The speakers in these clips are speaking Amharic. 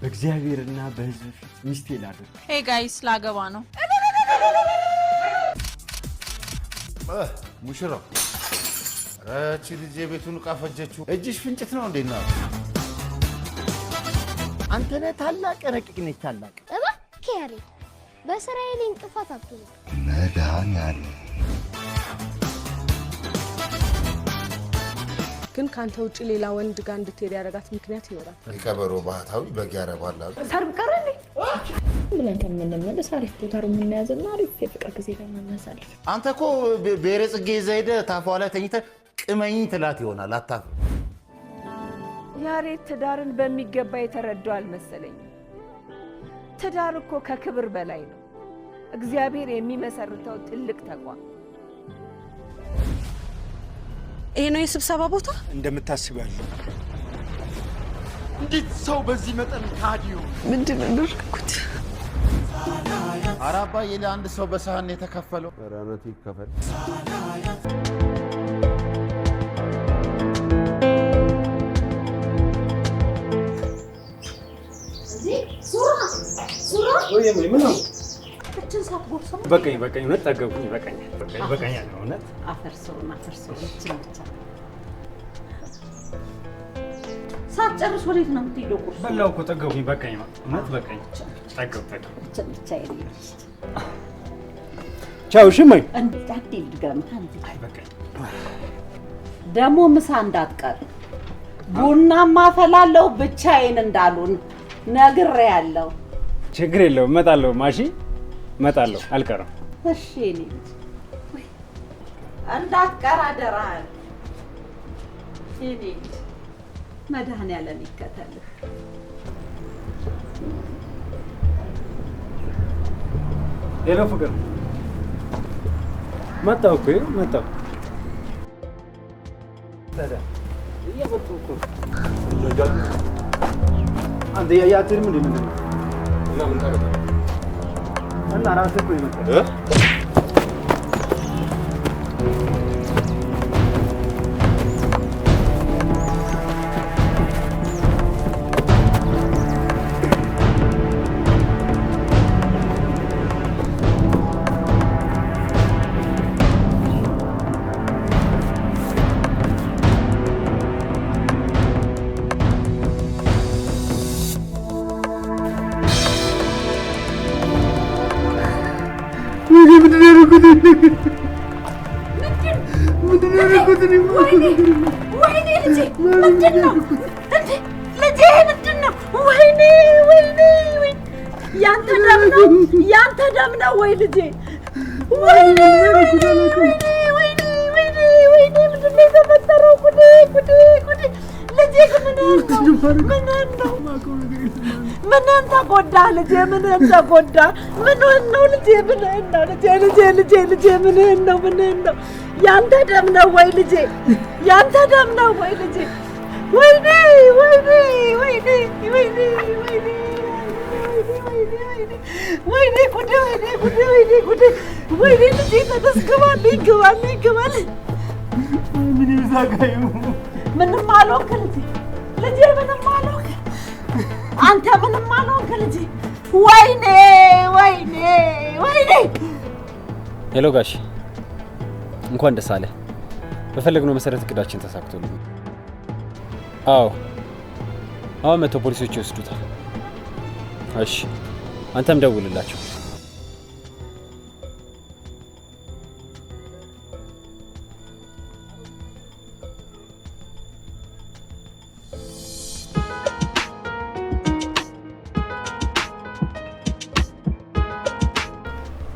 በእግዚአብሔርና በሕዝብ ፊት ሚስቴ ላድርግ። ሄይ ጋይስ ላገባ ነው። ሙሽራው እቺ ልጅ ቤቱን ቃፈጀችው። እጅሽ ፍንጭት ነው እንዴና? አንተ ነህ ታላቅ ረቂቅ ነህ ታላቅ። እባክህ ያሬ በስራዬ ላይ እንቅፋት አትሁን። መድኃኒዓለም ግን ካንተ ውጪ ሌላ ወንድ ጋር እንድትሄድ ያደረጋት ምክንያት ይኖራል። የቀበሮ ባህታዊ በግ ያረባል አሉ። ሰርግ ቀረ እንዴ? ብለን ከምንመለስ አሪፍ ቦታ ነው የምንያዝና አሪፍ የፍቅር ጊዜ ለማሳለፍ። አንተ እኮ ብሔረ ጽጌ ይዘህ ሄደህ ታፏ ላይ ተኝተህ ቅመኝ ትላት ይሆናል። አታፍር። ያሬት ትዳርን በሚገባ የተረዳው አልመሰለኝም። ትዳር እኮ ከክብር በላይ ነው። እግዚአብሔር የሚመሰርተው ትልቅ ተቋም። ይሄ ነው የስብሰባ ቦታ እንደምታስበው ያለው። እንዴት ሰው በዚህ መጠን ካዲው? ምንድን እንደርኩት? ኧረ አባዬ ለአንድ ሰው በሳህን የተከፈለው ራናት ይከፈል። ምን ነው? እችን ሳትጎርሰው በቀኝ እውነት ጠገብኩኝ። በቀኝ ያለው እውነት አፈርሰው እችን ብቻ ሳትጨርስ ወዴት ነው የምትሄደው? ቁርስ በላው እኮ ጠገብኩኝ። በቀኝ እውነት በቀኝ ጠገብ እችን ብቻ ይልሽ። ቻው። እሺ ማይ እንዴት አትይል ድጋሚ አንተ አይ በቀኝ ደሞ ምሳ እንዳትቀር ቡናማ ፈላለው ብቻዬን እንዳሉን ነግሬያለሁ። ችግር የለውም እመጣለሁ። ማሺ እመጣለሁ አልቀርም። እሺ ልጅ ወይ እንዳትቀር አደራህን። እኔ መድኃኒዓለም ይከተልህ። ሄሎ ፍቅር መጣሁ እኮ መጣሁ። ታዲያ እየመጡ እኮ አንተ ያያትም እንዴ? ምንድን ነው እና ምን ታደርጋለህ? እና ራስህ እኮ ይመጣል። ያንተ ደም ነው ወይ ልጄ? ወይኔ ምንድን ነው የተፈጠረው? ጉዴ ልጄ ምንህን ተጎዳ ልጄ? ምንህን ተጎዳ? ምንህን ነው ልጄ? ምንህን ነው ልጄ? ምንህን ነው? ያንተ ደም ነው ወይ ልጄ? ያንተ ደም ነው ወይ ልጄ? ወይኔ ጉዴ ልጄ ተደስክባልኝ ግባል። ምን ይዛጋዩ? ምንም አልሆንክ ልጄ ምንም አልሆንክ። አንተ ምንም አልሆንክ ልጄ። ወይኔ ሄሎ ጋሽ እንኳን ደስ አለ። በፈለግነው መሰረት እቅዳችን ተሳክቶልኝ። አዎ መቶ ፖሊሶች ይወስዱታል። እሺ አንተም ደውልላቸው።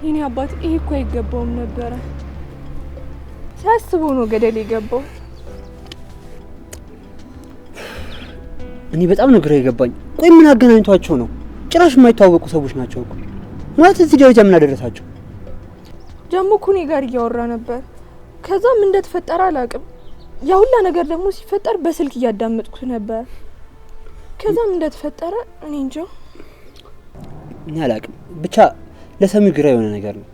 የኔ አባት ይሄ እኮ አይገባውም ነበረ። ሳስበው ነው ገደል የገባው። እኔ በጣም ነው ግራ የገባኝ። ቆይ ምን አገናኝቷቸው ነው? ጭራሽ የማይተዋወቁ ሰዎች ናቸው እኮ። ማለት እዚህ ደረጃ ምን አደረሳቸው? ደግሞ እኮ እኔ ጋር እያወራ ነበር። ከዛ ምን እንደተፈጠረ አላውቅም። ያ ሁላ ነገር ደግሞ ሲፈጠር በስልክ እያዳመጥኩት ነበር። ከዛ ምን እንደተፈጠረ እኔ እንጃ። እኔ አላውቅም። ብቻ ለሰሚ ግራ የሆነ ነገር ነው።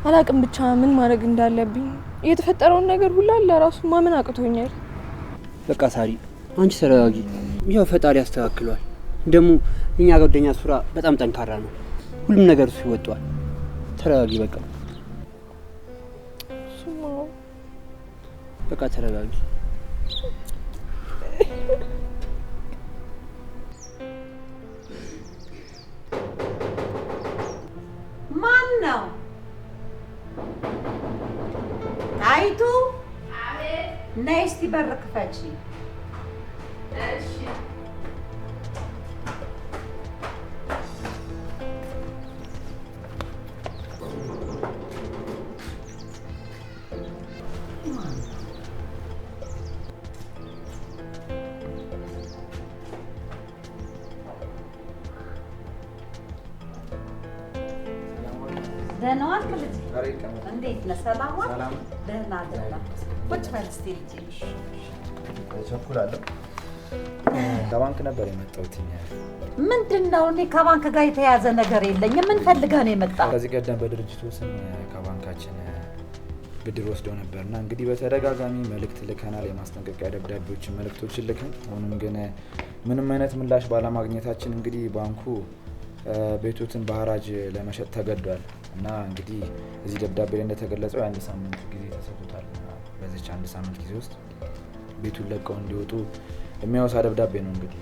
አላውቅም ብቻ ምን ማድረግ እንዳለብኝ። የተፈጠረውን ነገር ሁላ ለራሱ ማመን አቅቶኛል። በቃ ሳሪ አንቺ ተረጋጊ። ያው ፈጣሪ ያስተካክሏል። ደግሞ የኛ ጓደኛ ሱራ በጣም ጠንካራ ነው። ሁሉም ነገር እሱ ይወጣዋል። ተረጋጊ በቃ በቃ ተረጋጊ። ማን ነው? አይቱ ነይ እስቲ በር ክፈቺ። እሺ ደህና ዋልክ ልጅ? እንዴት ነህ? ሰላም ዋልክ? ደህና ደህና። ቁጭ በል እስቲ ልጅ። ቸኩላለሁ። ከባንክ ነበር የመጣሁት። ምንድን ነው? እኔ ከባንክ ጋር የተያዘ ነገር የለኝም። ምን ፈልገህ ነው የመጣው? ከዚህ ቀደም በድርጅቱ ስም ከባንካችን ብድር ወስደው ነበርና እንግዲህ በተደጋጋሚ መልእክት ልከናል፣ የማስጠንቀቂያ ደብዳቤዎችን መልእክቶችን ልከን፣ ሆኖም ግን ምንም አይነት ምላሽ ባለማግኘታችን እንግዲህ ባንኩ ቤቱትን በሐራጅ ለመሸጥ ተገዷል እና እንግዲህ እዚህ ደብዳቤ ላይ እንደተገለጸው የአንድ ሳምንት ጊዜ ተሰጥቶታል። በዚች አንድ ሳምንት ጊዜ ውስጥ ቤቱን ለቀው እንዲወጡ የሚያወሳ ደብዳቤ ነው። እንግዲህ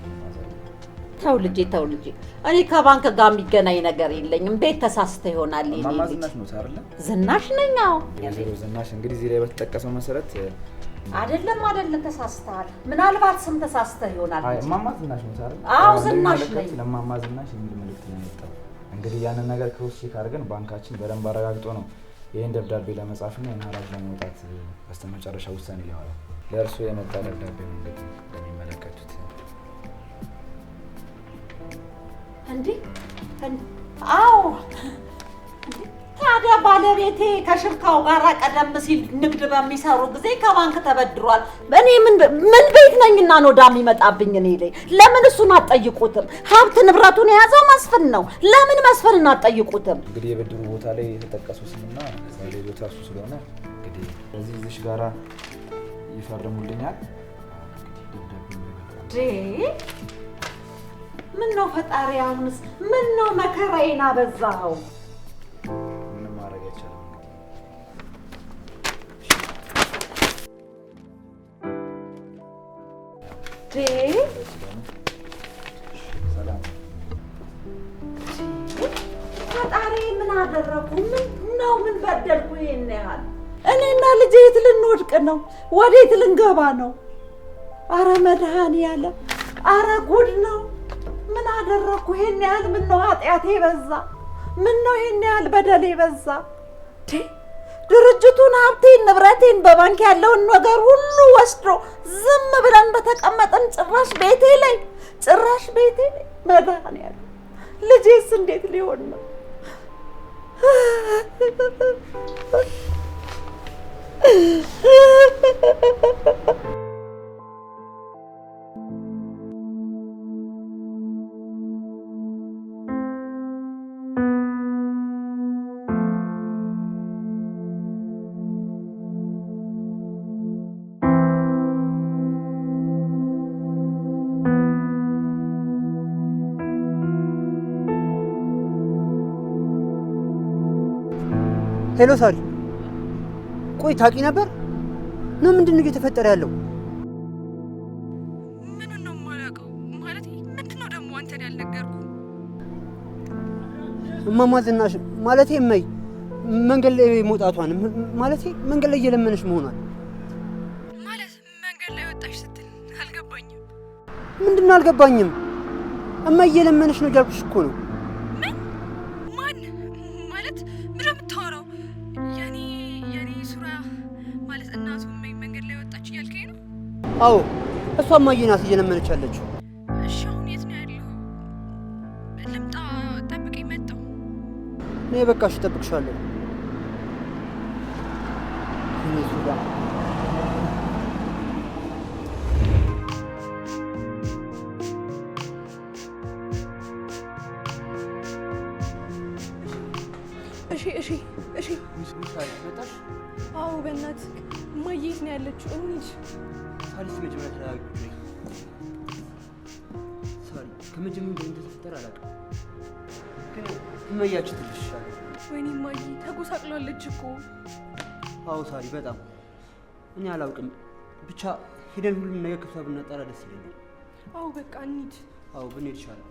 ተው ልጄ ተው ልጄ፣ እኔ ከባንክ ጋር የሚገናኝ ነገር የለኝም። ቤት ተሳስተ ይሆናል። ማማ ዝናሽ ነው አይደል? ዝናሽ ነኝ። አዎ የዜሮ ዝናሽ እንግዲህ እዚህ ላይ በተጠቀሰው መሰረት አይደለም ተሳስተሃል። ምናልባት ስም ተሳስተህ ይሆናል። አይ ማማ ዝናሽ ነው አይደል? አዎ ዝናሽ ነኝ። ለማማ ዝናሽ የሚል መልእክት ነው የመጣው። እንግዲህ ያንን ነገር ክሮስ ቼክ አድርገን ባንካችን በደንብ አረጋግጦ ነው ይሄን ደብዳቤ ለመጻፍና የሐራጅ ለመውጣት በስተመጨረሻ ውሳኔ ሊሆን ለእርሱ የመጣ ደብዳቤ ነው። እንግዲህ እንደሚመለከቱት እንዴ አዎ ታዲያ ባለቤቴ ከሽርካው ጋር ቀደም ሲል ንግድ በሚሰሩ ጊዜ ከባንክ ተበድሯል። እኔ ምን ቤት ነኝና ነው ዕዳ የሚመጣብኝ እኔ ላይ? ለምን እሱን አትጠይቁትም? ሀብት ንብረቱን የያዘው መስፍን ነው። ለምን መስፍንን አትጠይቁትም? እንግዲህ የብድሩ ቦታ ላይ የተጠቀሰው ስምና ላይ ቦታ እሱ ስለሆነ እንግዲህ በዚህ እዚህ ጋራ ይፈርሙልኛል። ምን ነው ፈጣሪ፣ አሁንስ ምን ነው መከራዬን አበዛኸው? ፈጣሪ ምን አደረኩ? ምን በደልኩ? ይሄን ያህል እኔና ልጄ የት ልንወድቅ ነው? ወዴት ልንገባ ነው? አረ መድኃኒዓለም፣ አረ ጉድ ነው። ምን አደረኩ? ይሄን ያህል ምን ነው ኃጢአቴ በዛ? ምን ነው ይሄን ያህል በደሌ በዛ? ድርጅቱን፣ ሀብቴን፣ ንብረቴን በባንክ ያለውን ነገር ሁሉ ወስዶ ዝም ብለን በተቀመጠን ጭራሽ ቤቴ ላይ መድኃኒዓለም፣ ልጄስ እንዴት ሊሆን ነው? ሄሎ ሳሪ፣ ቆይ ታውቂ ነበር ነው? ምንድን ነው እየተፈጠረ ያለው? ምኑን ነው የማላውቀው? ማለት ምንድን ነው ደግሞ አንተን ያልነገርኩህ? እማማ ዝናሽ ማለቴ እመይ መንገድ ላይ መውጣቷን ማለቴ መንገድ ላይ እየለመነች መሆኗን ማለት መንገድ ላይ ወጣሽ ስትል አልገባኝም። ምንድን ነው አልገባኝም? እማይ እየለመነች ነው እያልኩሽ እኮ ነው። ምን? ማን? ማለት ምንድን ነው የምታወራው? የኔ ሱራ ማለት እናቱ መንገድ ላይ ወጣች እያልከኝ ነው? አዎ እሷ እማዬ ናት እየለመነች ያለችው። እሺ አሁን የት ነው ያለው? ልምጣ? ጠብቀኝ፣ መጣሁ። እኔ በቃ እሺ እጠብቅሻለሁ። እሺ አዎ በእናትህ እማዬ የት ነው ያለችው? እንሂድ። ሳሪ መጀመሪያ ተረጋግጪ። ሳሪ ከመጀመሪያው እንደተፈጠረ አላውቅም። ግን እመያችሁ ትልሽ ይሻላል። ወይኔ እማዬ ተጎሳቅላለች እኮ። አዎ ሳሪ በጣም እኔ አላውቅም። ብቻ ሄደን ሁሉም ነገር ከሷ ብናጣራ ደስ ይለኛል። አዎ በቃ እንሂድ። አዎ ብንሄድ ይሻላል።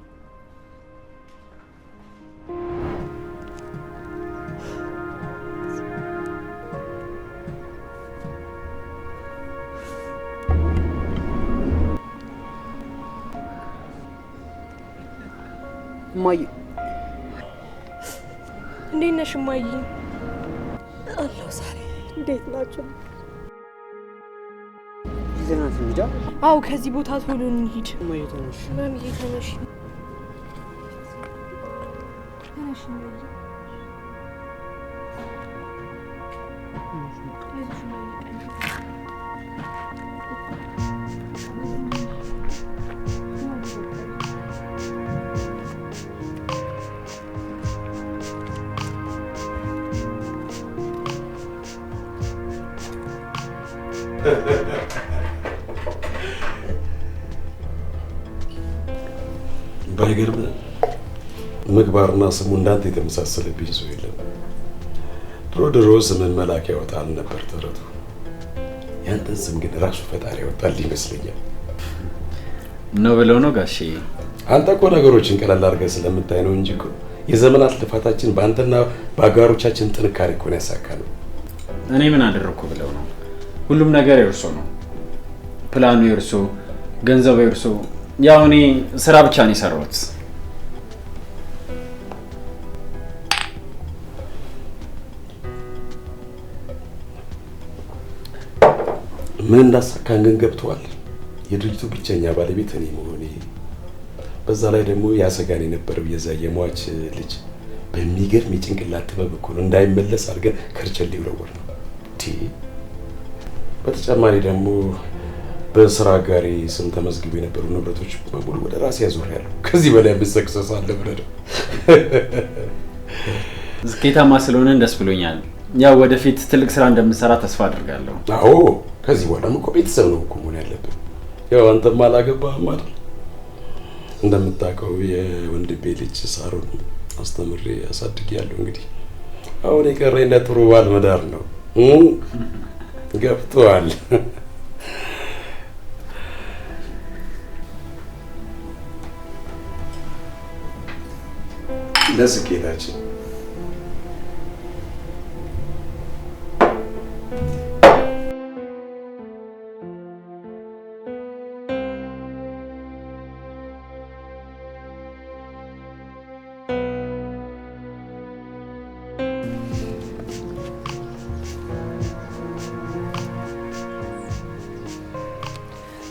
እማዬ እንዴት ነሽ እማዬ? አለሁ ሳሪ። እንዴት ናቸው? ይዘናት እንሂዳ። አዎ ከዚህ ቦታ ቶሎ እንሂድ። እማዬ ተነሽ። ማሚዬ ተነሽ። ተነሽ እማዬ። ባይገርም ምግባርና ስሙ እንዳንተ የተመሳሰለብኝ ሰው የለም። ድሮ ስምን መልአክ ያወጣል ነበር ተረቱ። ያንተን ስም ግን ራሱ ፈጣሪ ያወጣል ይመስለኛል። ነው ብለው ነው ጋሼ? አንተ እኮ ነገሮችን ቀለል አድርገህ ስለምታይ ነው እንጂ እኮ የዘመናት ልፋታችን በአንተና በአጋሮቻችን ጥንካሬ እኮ ነው ያሳካነው። እኔ ምን አደረኩ ብለው ነው? ሁሉም ነገር የእርሶ ነው። ፕላኑ የእርሶ፣ ገንዘቡ የእርሶ። ያው እኔ ስራ ብቻ ነው የሰራሁት። ምን እንዳሳካን ግን ገብቶሃል። የድርጅቱ ብቸኛ ባለቤት እኔ መሆኔ፣ በዛ ላይ ደግሞ ያሰጋን የነበረው የዛ የሟች ልጅ በሚገርም የጭንቅላት ጥበብ እኮ ነው እንዳይመለስ አድርገን ከርቸሌ ይወረወር ነው። በተጨማሪ ደግሞ በስራ ጋሪ ስም ተመዝግበው የነበሩ ንብረቶች በሙሉ ወደ ራሴ ያዞርያለሁ። ከዚህ በላይ መሰክሰስ አለ ብለህ ነው። ስኬታማ ስለሆነ ደስ ብሎኛል። ያው ወደፊት ትልቅ ስራ እንደምንሰራ ተስፋ አድርጋለሁ። አዎ ከዚህ በኋላም እኮ ቤተሰብ ነው እኮ መሆን ያለብን። ያው አንተም አላገባህም አይደል? እንደምታውቀው የወንድሜ ልጅ ሳሮን አስተምሬ አሳድጌያለሁ። እንግዲህ አሁን የቀረኝ ለጥሩ ባል መዳር ነው። ገብቶሃል? ለስኬታችን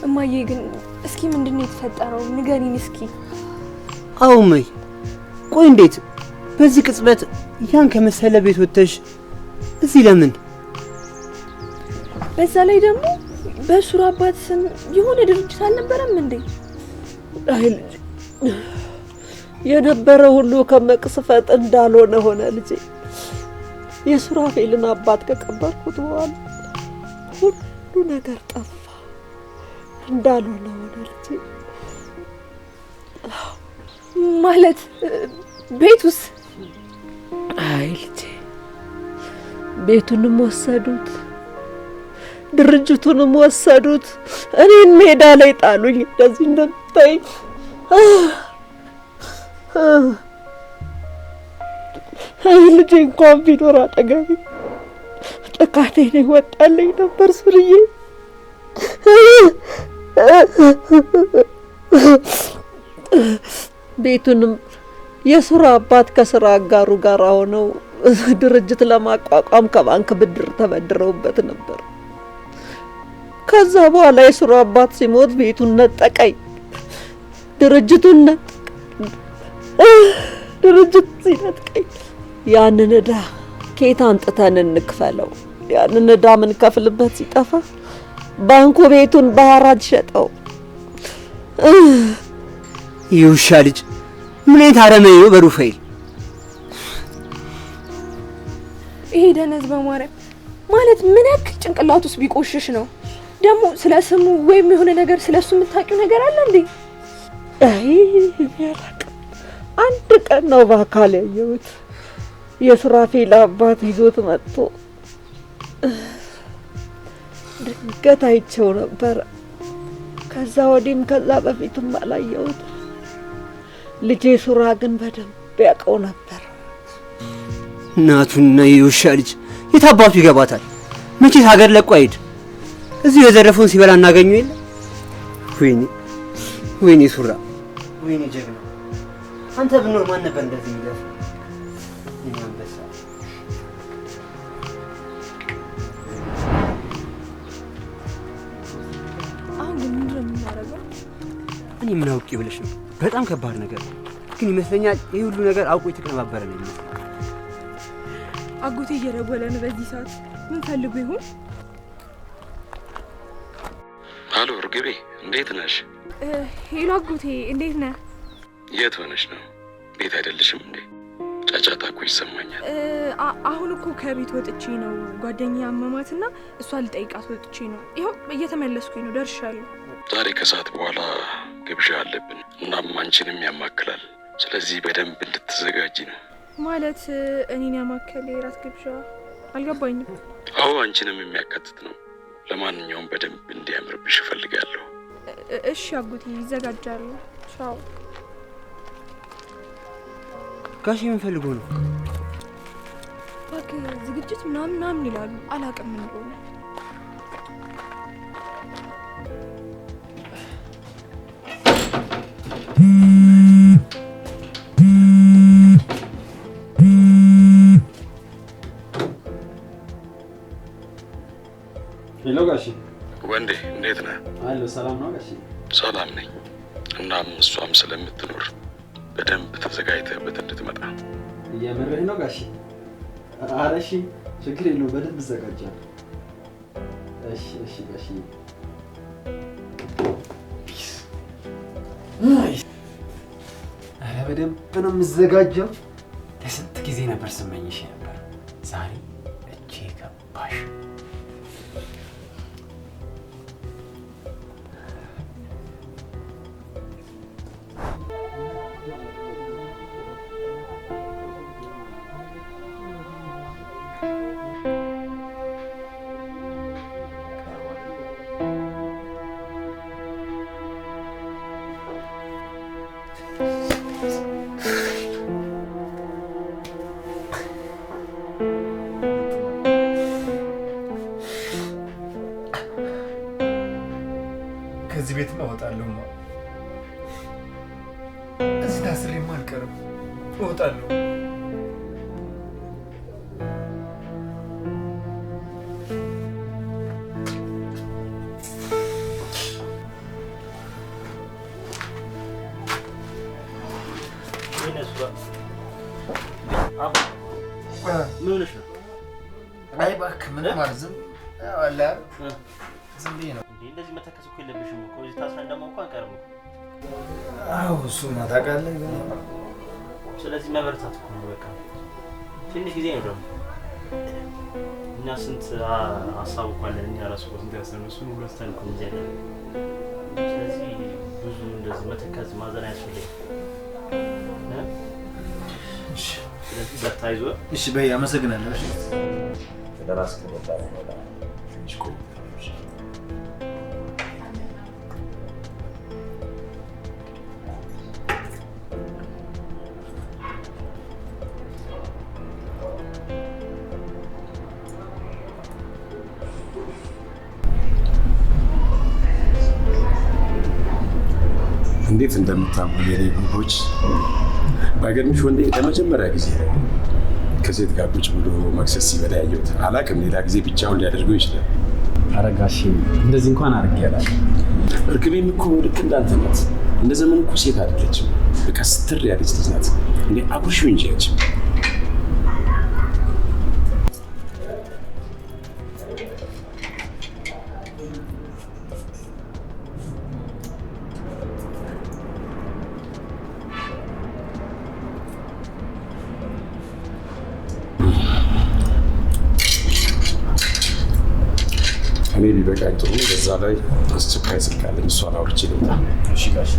እማዬ ግን እስኪ ምንድነው የተፈጠረው? ንገሪኝ እስኪ። አዎ እማዬ፣ ቆይ እንዴት በዚህ ቅጽበት ያን ከመሰለ ቤት ወጥተሽ እዚህ ለምን? በዛ ላይ ደግሞ በሱራ አባት ስም የሆነ ድርጅት አልነበረም እንዴ? አይ ልጅ የነበረ ሁሉ ከመቅስፈት እንዳልሆነ ሆነ ልጄ። የሱራፌልን አባት ከቀበርኩት በኋላ ሁሉ ነገር ጠፋ፣ እንዳልሆነ ሆነ ልጄ። ማለት ቤቱስ? አይ ልጄ ቤቱንም ወሰዱት፣ ድርጅቱንም ወሰዱት፣ እኔን ሜዳ ላይ ጣሉኝ። እንደዚህ እንደምታይ አይ ልጄ እንኳን ቢኖር አጠገቤ ጥቃቴን ይወጣልኝ ነበር ሱርዬ። ቤቱንም የሱራ አባት ከስራ አጋሩ ጋር ሆነው ድርጅት ለማቋቋም ከባንክ ብድር ተበድረውበት ነበር። ከዛ በኋላ የሱራ አባት ሲሞት ቤቱን ነጠቀኝ፣ ድርጅቱን ነጠቀኝ። ድርጅት ሲነጥቀኝ ያንን ዕዳ ከየት አንጥተን እንክፈለው? ያንን ዕዳ ምን ከፍልበት ሲጠፋ ባንኩ ቤቱን በሐራጅ ሸጠው። ይውሻ ልጅ ምን አይነት አረመኔ ነው በሩፋኤል። ይሄ ደነዝ በማርያም ማለት ምን ያክል ጭንቅላት ውስጥ ቢቆሽሽ ነው? ደግሞ ስለ ስሙ ወይም የሆነ ነገር ስለሱ የምታውቂው ነገር አለ እንዴ? አይ አንድ ቀን ነው በአካል ያየሁት። የሱራፌል አባት ይዞት መጥቶ ድንገት አይቼው ነበረ። ከዛ ወዲህም ከዛ በፊትም አላየሁት። ልጄ ሱራ ግን በደንብ ያውቀው ነበር። እናቱና የውሻ ልጅ የት አባቱ ይገባታል? መቼስ ሀገር ለቆ አይሄድ። እዚሁ የዘረፈውን ሲበላ እናገኘው የለ። ወይኔ ሱራ፣ ወይኔ ጀግና። አንተ ብኖር ማን ነበር እንደዚህ የሚለው? አንበሳ አሁን ምንድን ነው የምናደርገው? እኔ ምን አውቄ ብለሽ ነው? በጣም ከባድ ነገር ነው። ግን ይመስለኛል ይህ ሁሉ ነገር አውቆ የተቀነባበረ ነው ይመስላል። አጎቴ እየደወለ ነው በዚህ ሰዓት። ምን ፈልጎ ይሆን? አሎ እርግቤ፣ እንዴት ነሽ? ሄሎ አጎቴ፣ እንዴት ነህ? የት ሆነሽ ነው? ቤት አይደለሽም እንዴ? ጫጫታ እኮ ይሰማኛል። አሁን እኮ ከቤት ወጥቼ ነው። ጓደኛዬ አመማትና እሷ ልጠይቃት ወጥቼ ነው። ይኸው እየተመለስኩኝ ነው፣ ደርሻለሁ። ዛሬ ከሰዓት በኋላ ግብዣ አለብን። እናም አንቺንም ያማክላል። ስለዚህ በደንብ እንድትዘጋጂ ነው። ማለት እኔን ያማከለ የራት ግብዣ? አልገባኝም። አዎ አንቺንም የሚያካትት ነው። ለማንኛውም በደንብ እንዲያምርብሽ እፈልጋለሁ። እሺ አጎቴ፣ ይዘጋጃሉ። ቻው። ጋሽ ምን ፈልጎ ነው? እባክህ ዝግጅት ምናምን ይላሉ። አላውቅም ምን እንደሆነ። ሄሎ ጋሺ። ወንዴ እንዴት ነህ? አሎ ሰላም ነው ጋሺ? ሰላም ነኝ። እናም እሷም ስለምትኖር በደንብ ተዘጋጅተህበት እንድትመጣ። እየመረኝ ነው ጋሺ? ኧረ እሺ ችግር የለውም፣ በደንብ እዘጋጃለሁ። እሺ ጋሺ። ኧረ በደንብ ነው የምዘጋጀው። ለስንት ጊዜ ነበር ስመኝሽ ነበር። ዛሬ እጄ ገባሽ። ከዚህ ቤት እወጣለሁ። እዚህ ታስሬማ አልቀርም። እወጣለሁ። ምን ሆነሽ ነው? አይ እባክህ ምንም አልዝም። አለ ዝም ብዬ ነው። እንደዚህ መተከስ እኮ የለብሽም እኮ። እዚህ ታስረን ደግሞ እንኳን ቀርም። አዎ እሱማ ታውቃለህ። ስለዚህ መበርታት እኮ ነው በቃ። ትንሽ ጊዜ ነው ደግሞ። እኛ ስንት ሀሳብ እኮ አለን። እኛ ራሱ ስንት ያሰብነው እሱን ሁሉ ስተን እኮ እንጂ አይደለም። ስለዚህ ብዙ እንደዚህ መተከዝ ማዘን አያስፈልግም። እሺ ስለዚህ በርታ፣ አይዞህ። እሺ በይ፣ አመሰግናለሁ። እሺ ለራስ ከመጣ ነው ትንሽ ቆይ። እንዴት እንደምታምሩ የኔ ጉቦች! ባይገርምሽ ወንዴ ለመጀመሪያ ጊዜ ነው ከሴት ጋር ቁጭ ብሎ መክሰስ ሲበላ ያየሁት። አላውቅም፣ ሌላ ጊዜ ብቻውን ሊያደርገው ይችላል። ኧረ ጋሼ እንደዚህ እንኳን አድርጌ አላውቅም። እርግቤም እኮ ልክ እንዳንተ ናት። እንደ ዘመኑ እኮ ሴት አይደለችም። በቃ ስትር ያለች ልጅ ናት። እንዴ አጉርሺው እንጂ ያች ሜቢ በቃኝ ጥሩ ነው። በዛ ላይ አስቸኳይ ስልክ አለኝ፣ እሷን አውርቼ ልምጣ። እሺ ጋሽ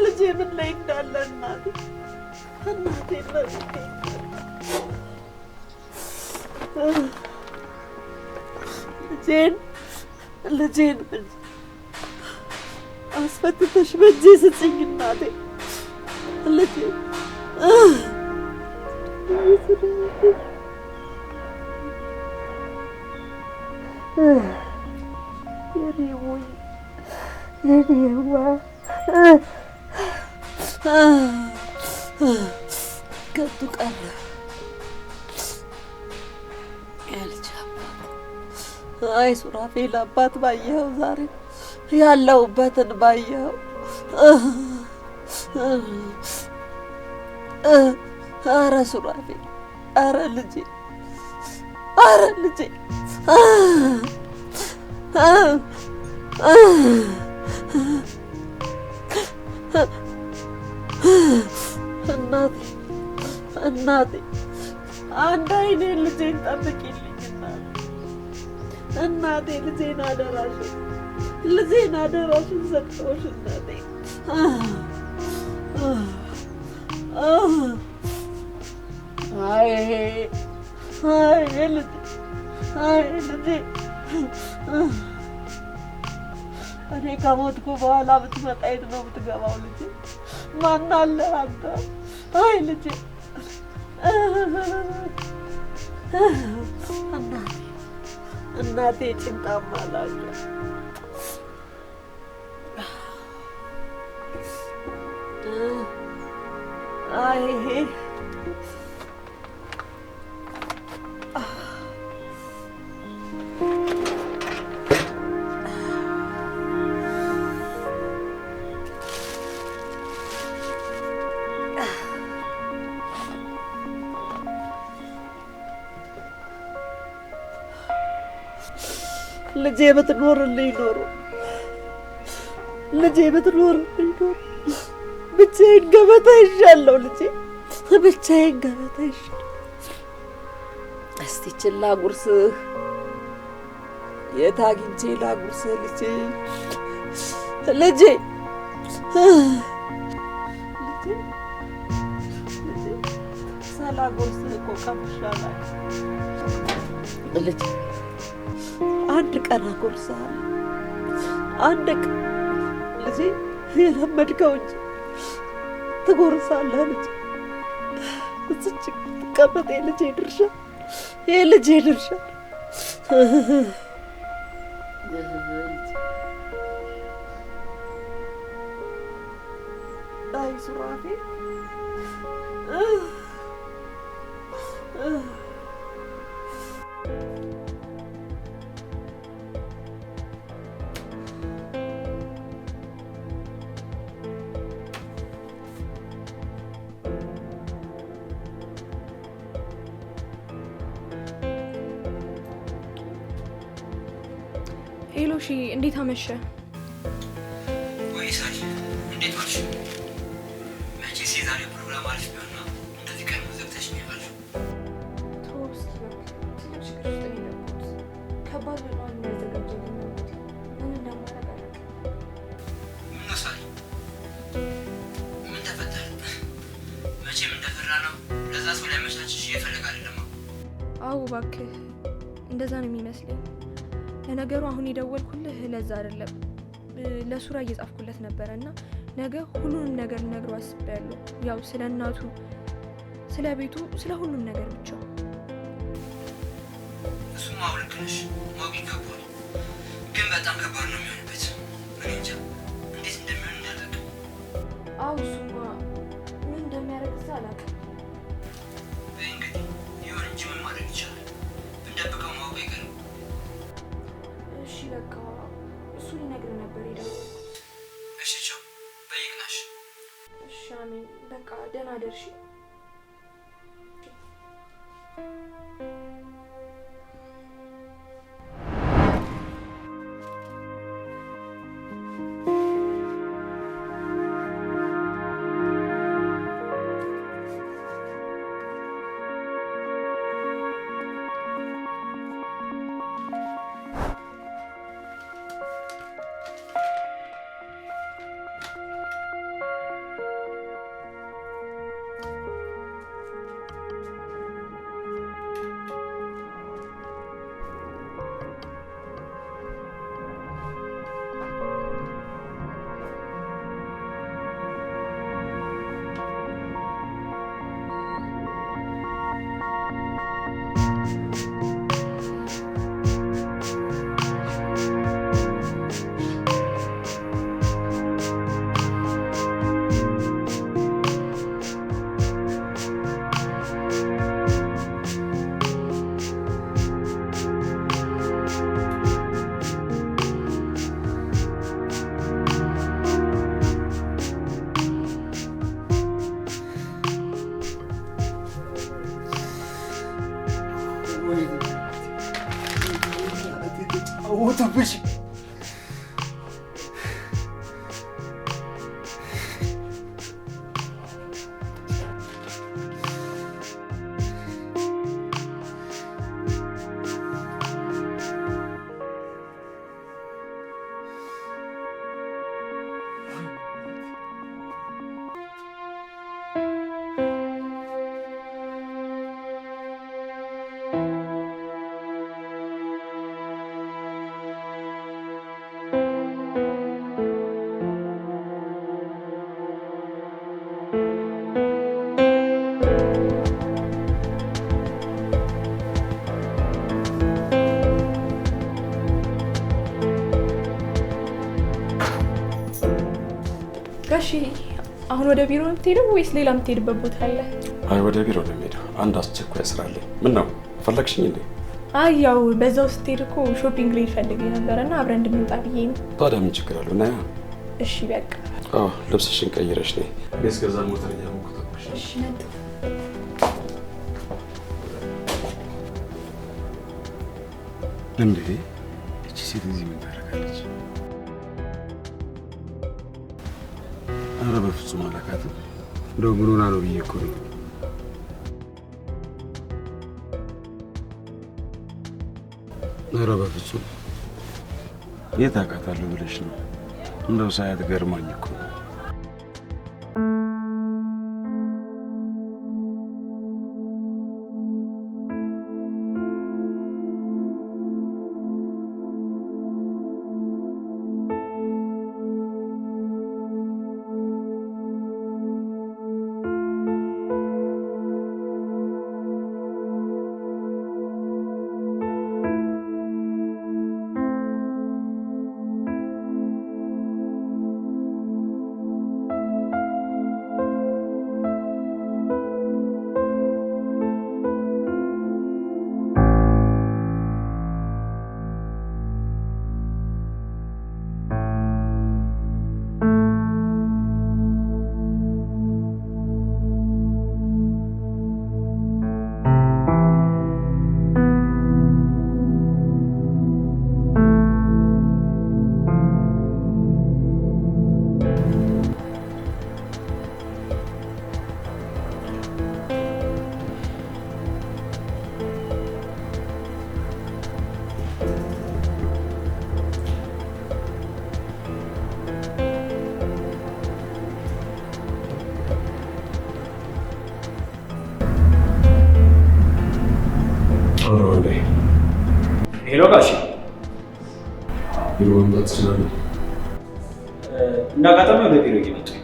ልጄ ምን ላይ እንዳለ እናቴ ልጄን አስፈትተሽ በእጄ ስጭኝ እናቴ። ልጄን ከቱ ቀረ የልጅ አባት። አይ ሱራፌል አባት ባየኸው ዛሬ ያለሁበትን ባየኸው። ኧረ ሱራፌል፣ ኧረ ልጄ፣ ኧረ ልጄ እናቴ አንድ አይኔን ልጄን ጠብቂልኝ እናቴ። ልጄን አደራሽን ሰጠሁሽ እናቴ። አይ ልጄ እኔ ከሞትኩ በኋላ ብትመጣ የት ነው የምትገባው ልጄ? ማን አለ አንተ? አይ ልጄ እናቴ ጭንጣማ ላለ አይ ልጄ ብትኖርልኝ ኖሮ ብቻዬን ገበታ ይዣለሁ ልጄ፣ ብቻዬን ገበታ ይዣለሁ። እስቲ ችላ ጉርስህ የት አግኝቼ ላጉርስህ ልጄ ሳላጉርስህ እኮ ቀምሻለሁ ልጄ። አንድ ቀን አጎርሳለሁ፣ አንድ ቀን ልጄ። የለመድከው እንጂ ትጎርሳለህ ልጄ። እዚች ትቀመጥ የልጄ ድርሻ። አይ ሱራፌል ሄሎ፣ እሺ፣ እንዴት አመሸ? ወይ ሳይ፣ እንዴት ዋልሽ? መቼስ የዛሬ ፕሮግራም አሪፍ ቢሆን ነው እንደዚህ ቀን ዘግተሽ ነው ያልሽው። ቶስ ትንሽ ችግር ውስጥ ነው የገባሁት። ከባድ ነው የሚያዘጋጀልኝ ነው። ምን እንደማደርግ አላውቅም። ምን ነው ሳይ፣ ምን ተፈጠረ? መቼም እንደፈራ ነው ለዛ ሰው ላይ መቻችሽ እየፈለግ አይደለም። አዎ እባክህ፣ እንደዛ ነው የሚመስለኝ። ለነገሩ አሁን የደወልኩልህ ለዛ አይደለም፣ ለሱራ እየጻፍኩለት ነበረ እና ነገ ሁሉንም ነገር ልነግረው አስቤያለሁ። ያው ስለ እናቱ፣ ስለ ቤቱ፣ ስለ ሁሉም ነገር ብቻ። እሱማ ልክ ነሽ፣ ማወቅ ይገባል። ግን በጣም ከባድ ነው የሚሆንበት። እኔ እንጃ እንዴት እንደሚሆን እንዳላውቅም። አዎ እሱማ ምን እንደሚያደርግ አላውቅም። እንግዲህ ይሁን እንጂ ምን ማድረግ ይቻላል? ብንደብቀው ማወቅ አይቀርም። እሺ በቃ እሱ ሊነግር ነበር የደወልኩት። እሺ ቻው፣ በይቅናሽ። እሺ አሜን። በቃ ደህና ደርሺ። ተጫወቱብሽ። ጋሺ አሁን ወደ ቢሮ ነው የምትሄደው ወይስ ሌላ የምትሄድበት ቦታ አለ? አይ ወደ ቢሮ ነው የምሄደው። አንድ አስቸኳይ ስራ አለኝ። ምን ነው ፈለግሽኝ እንዴ? አይ ያው በዛው ስትሄድ እኮ ሾፒንግ ልሄድ ፈልጌ ነበርና አብረን እንድንወጣ ብዬ ነው። ታዲያ ምን ችግር አለው? ና እሺ በቃ ልብስሽን ቀይረሽ ነይ። እኔ እስከዛ ሞተረኛ ሞክተሽ። እሺ ነጥ እንዴ እቺ ሴት እዚህ ምን ታደርጋለች? ኧረ በፍጹም አላውቃትም። እንደው ምን ሆና ነው ብዬ እኮ ነው። ኧረ በፍጹም የት አውቃታለሁ ብለሽ ነው? እንደው ሳያት ገርማኝ እኮ ነው። ሄሎ ጋሽ ቢሮ መምጣት ትችላለህ? እንዳጋጣሚ ወደ ቢሮ እየመጣሁ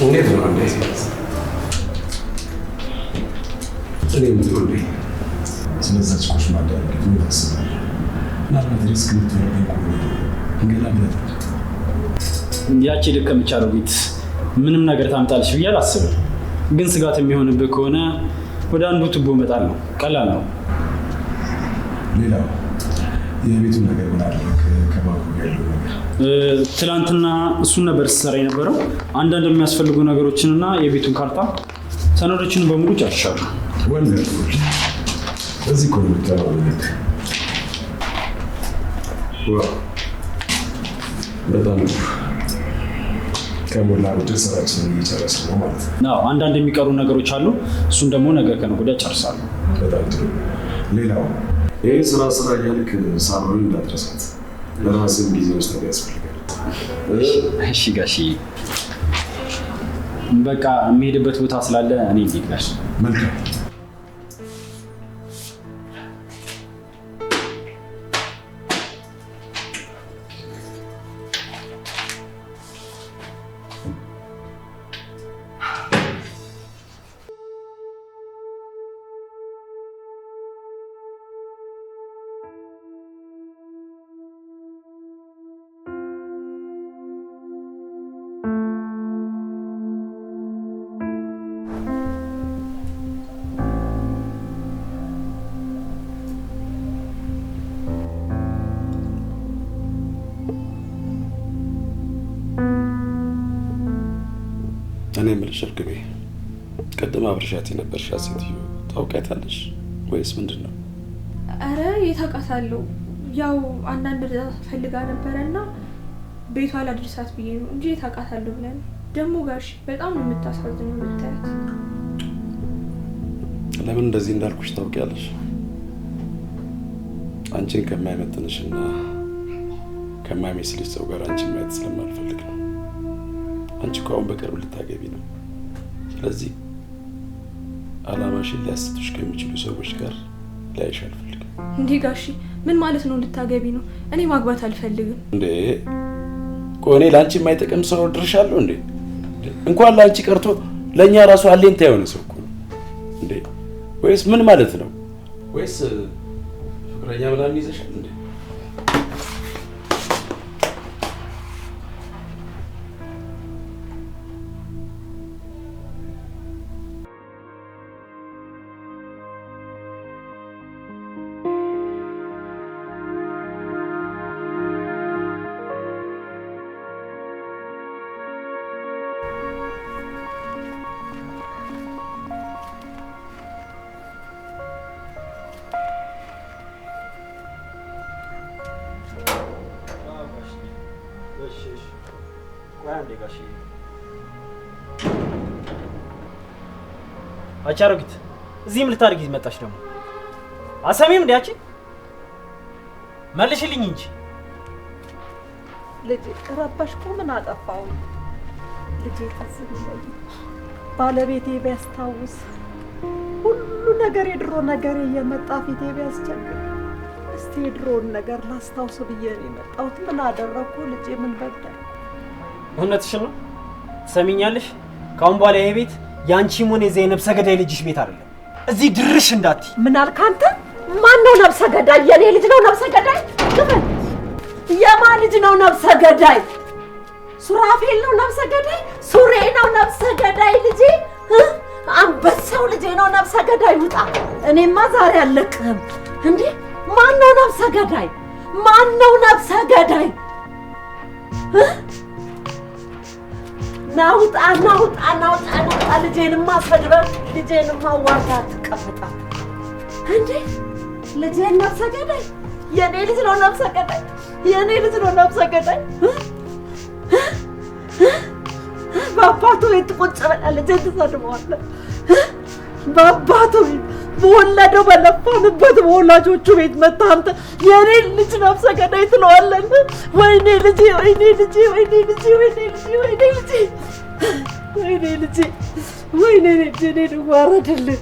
እንዴት ነው እንደዚህ? እኔ ምትወዴ ስለዛች ኮሽ ማዳረግ ምን ታስባለህ? ምናልባት ሪስክ የምትወረደኝ ከሆነ እንገላ ብለታል። ያቺ ደከመች አሮጊት ምንም ነገር ታምጣልሽ ብዬ አላስብም። ግን ስጋት የሚሆንብህ ከሆነ ወደ አንዱ ቱቦ መጣል ነው። ቀላል ነው። ሌላው የቤቱን ነገር ምን አደረግ? ከባንኩ ያለው ነገር ትናንትና እሱን ነበር ስትሰራ የነበረው። አንዳንድ የሚያስፈልጉ ነገሮችንና የቤቱን ካርታ ሰነዶችን በሙሉ ጨርሻለሁ። ወንደርፉል። እዚህ እኮ ነው የምትተዋወቁት። ዋው በጣም ከሞላ ጎደል ስራችንን እየጨረስን ነው ማለት ነው። አዎ አንዳንድ የሚቀሩ ነገሮች አሉ። እሱን ደግሞ ነገ ከነገ ወዲያ ጨርሳለሁ። በጣም ጥሩ። ሌላው ይህ ስራ እያልክ ሳሎንን እንዳትረሳት። ለራስህም ጊዜ መስጠት ያስፈልጋል። እሺ ጋሺ፣ በቃ የሚሄድበት ቦታ ስላለ እኔ ልሂድ ጋሽ። መልካም። እኔ የምልሽ እርግቤ፣ ቅድም አብረሻት የነበርሻት ሴትዮ ታውቂያታለሽ ወይስ ምንድን ነው? አረ የታውቃታለሁ። ያው አንዳንድ እርዳታ ፈልጋ ነበረና ቤቷ ላድርሳት ብዬ ነው እንጂ የታውቃታለሁ ብለን። ደግሞ ጋሽ በጣም ነው የምታሳዝነው የምታያት። ለምን እንደዚህ እንዳልኩሽ ታውቂያለሽ? አንቺን ከማይመጥንሽና ከማይመስልሽ ሰው ጋር አንቺን ማየት ስለማልፈልግ ነው። አንቺ እኮ አሁን በቅርብ ልታገቢ ነው። ስለዚህ አላማሽን ሊያስቱሽ ከሚችሉ ሰዎች ጋር ላይሽ አልፈልግም። እንዴ ጋሺ ምን ማለት ነው? ልታገቢ ነው? እኔ ማግባት አልፈልግም። እንዴ ቆኔ ለአንቺ የማይጠቅም ሰው ድርሻለሁ እንዴ? እንኳን ለአንቺ ቀርቶ ለእኛ ራሱ አለኝታ የሆነ ሰው እኮ ነው እንዴ? ወይስ ምን ማለት ነው? ወይስ ፍቅረኛ ምናምን ይዘሻል እንዴ? አቻሮጊት እዚህም ልታርጊ መጣሽ ደግሞ? አሰሚም እንዴ? መልሽልኝ እንጂ ልጅ ረበሽኩ። ምን አጠፋው? ልጅ ተዝብለኝ ባለቤቴ ቢያስታውስ ሁሉ ነገር የድሮ ነገር እየመጣ ፊቴ ቢያስቸግር እስቲ የድሮውን ነገር ላስታውስ ብዬ ነው የመጣሁት። ምን አደረኩ? ልጄ ምን በደል? እውነትሽን ነው። ትሰሚኛለሽ? ካሁን በኋላ ይሄ ቤት ያንቺም ሆነ የዘይነብ ሰገዳይ ልጅሽ ቤት አይደለም። እዚህ ድርሽ እንዳትይ። ምን አልክ አንተ? ማን ነው ነብሰ ገዳይ? የኔ ልጅ ነው ነብሰ ገዳይ? የማን ልጅ ነው ነብሰ ገዳይ? ሱራፌል ነው ነብሰ ገዳይ? ሱሬ ነው ነብሰ ገዳይ? ልጄ አንበሳው ልጄ ነው ነብሰ ገዳይ? ውጣ! እኔማ ዛሬ አለቅህም። እንዴ ማን ነው ነብሰ ገዳይ? ማን ነው ነብሰ ገዳይ? ናውጣ ናውጣ ናውጣ ናውጣ! ልጄንማ ሰድበህ ልጄንማ ዋጋ ትቀመጣ እንዴ? ልጄን ነብሰ ገዳይ? የኔ ልጅ ነው ነብሰ ገዳይ? የኔ ልጅ ነው ነብሰ ገዳይ? በአባቱ ቤት ቁጭ ብለህ ልጄን ትሰድበዋለህ? በአባቱ ቤት በወለደው በለፋንበት በወላጆቹ ቤት መጥተህ አንተ የኔ ልጅ ነብሰ ገዳይ ትለዋለህ? ወይኔ ልጄ ወይኔ ልጄ ወይኔ ልጄ ወይኔ ልጄ ወይኔ ልጄ ወይኔ ልጄ ወይኔ ልጄ እኔ ልዋረድልህ።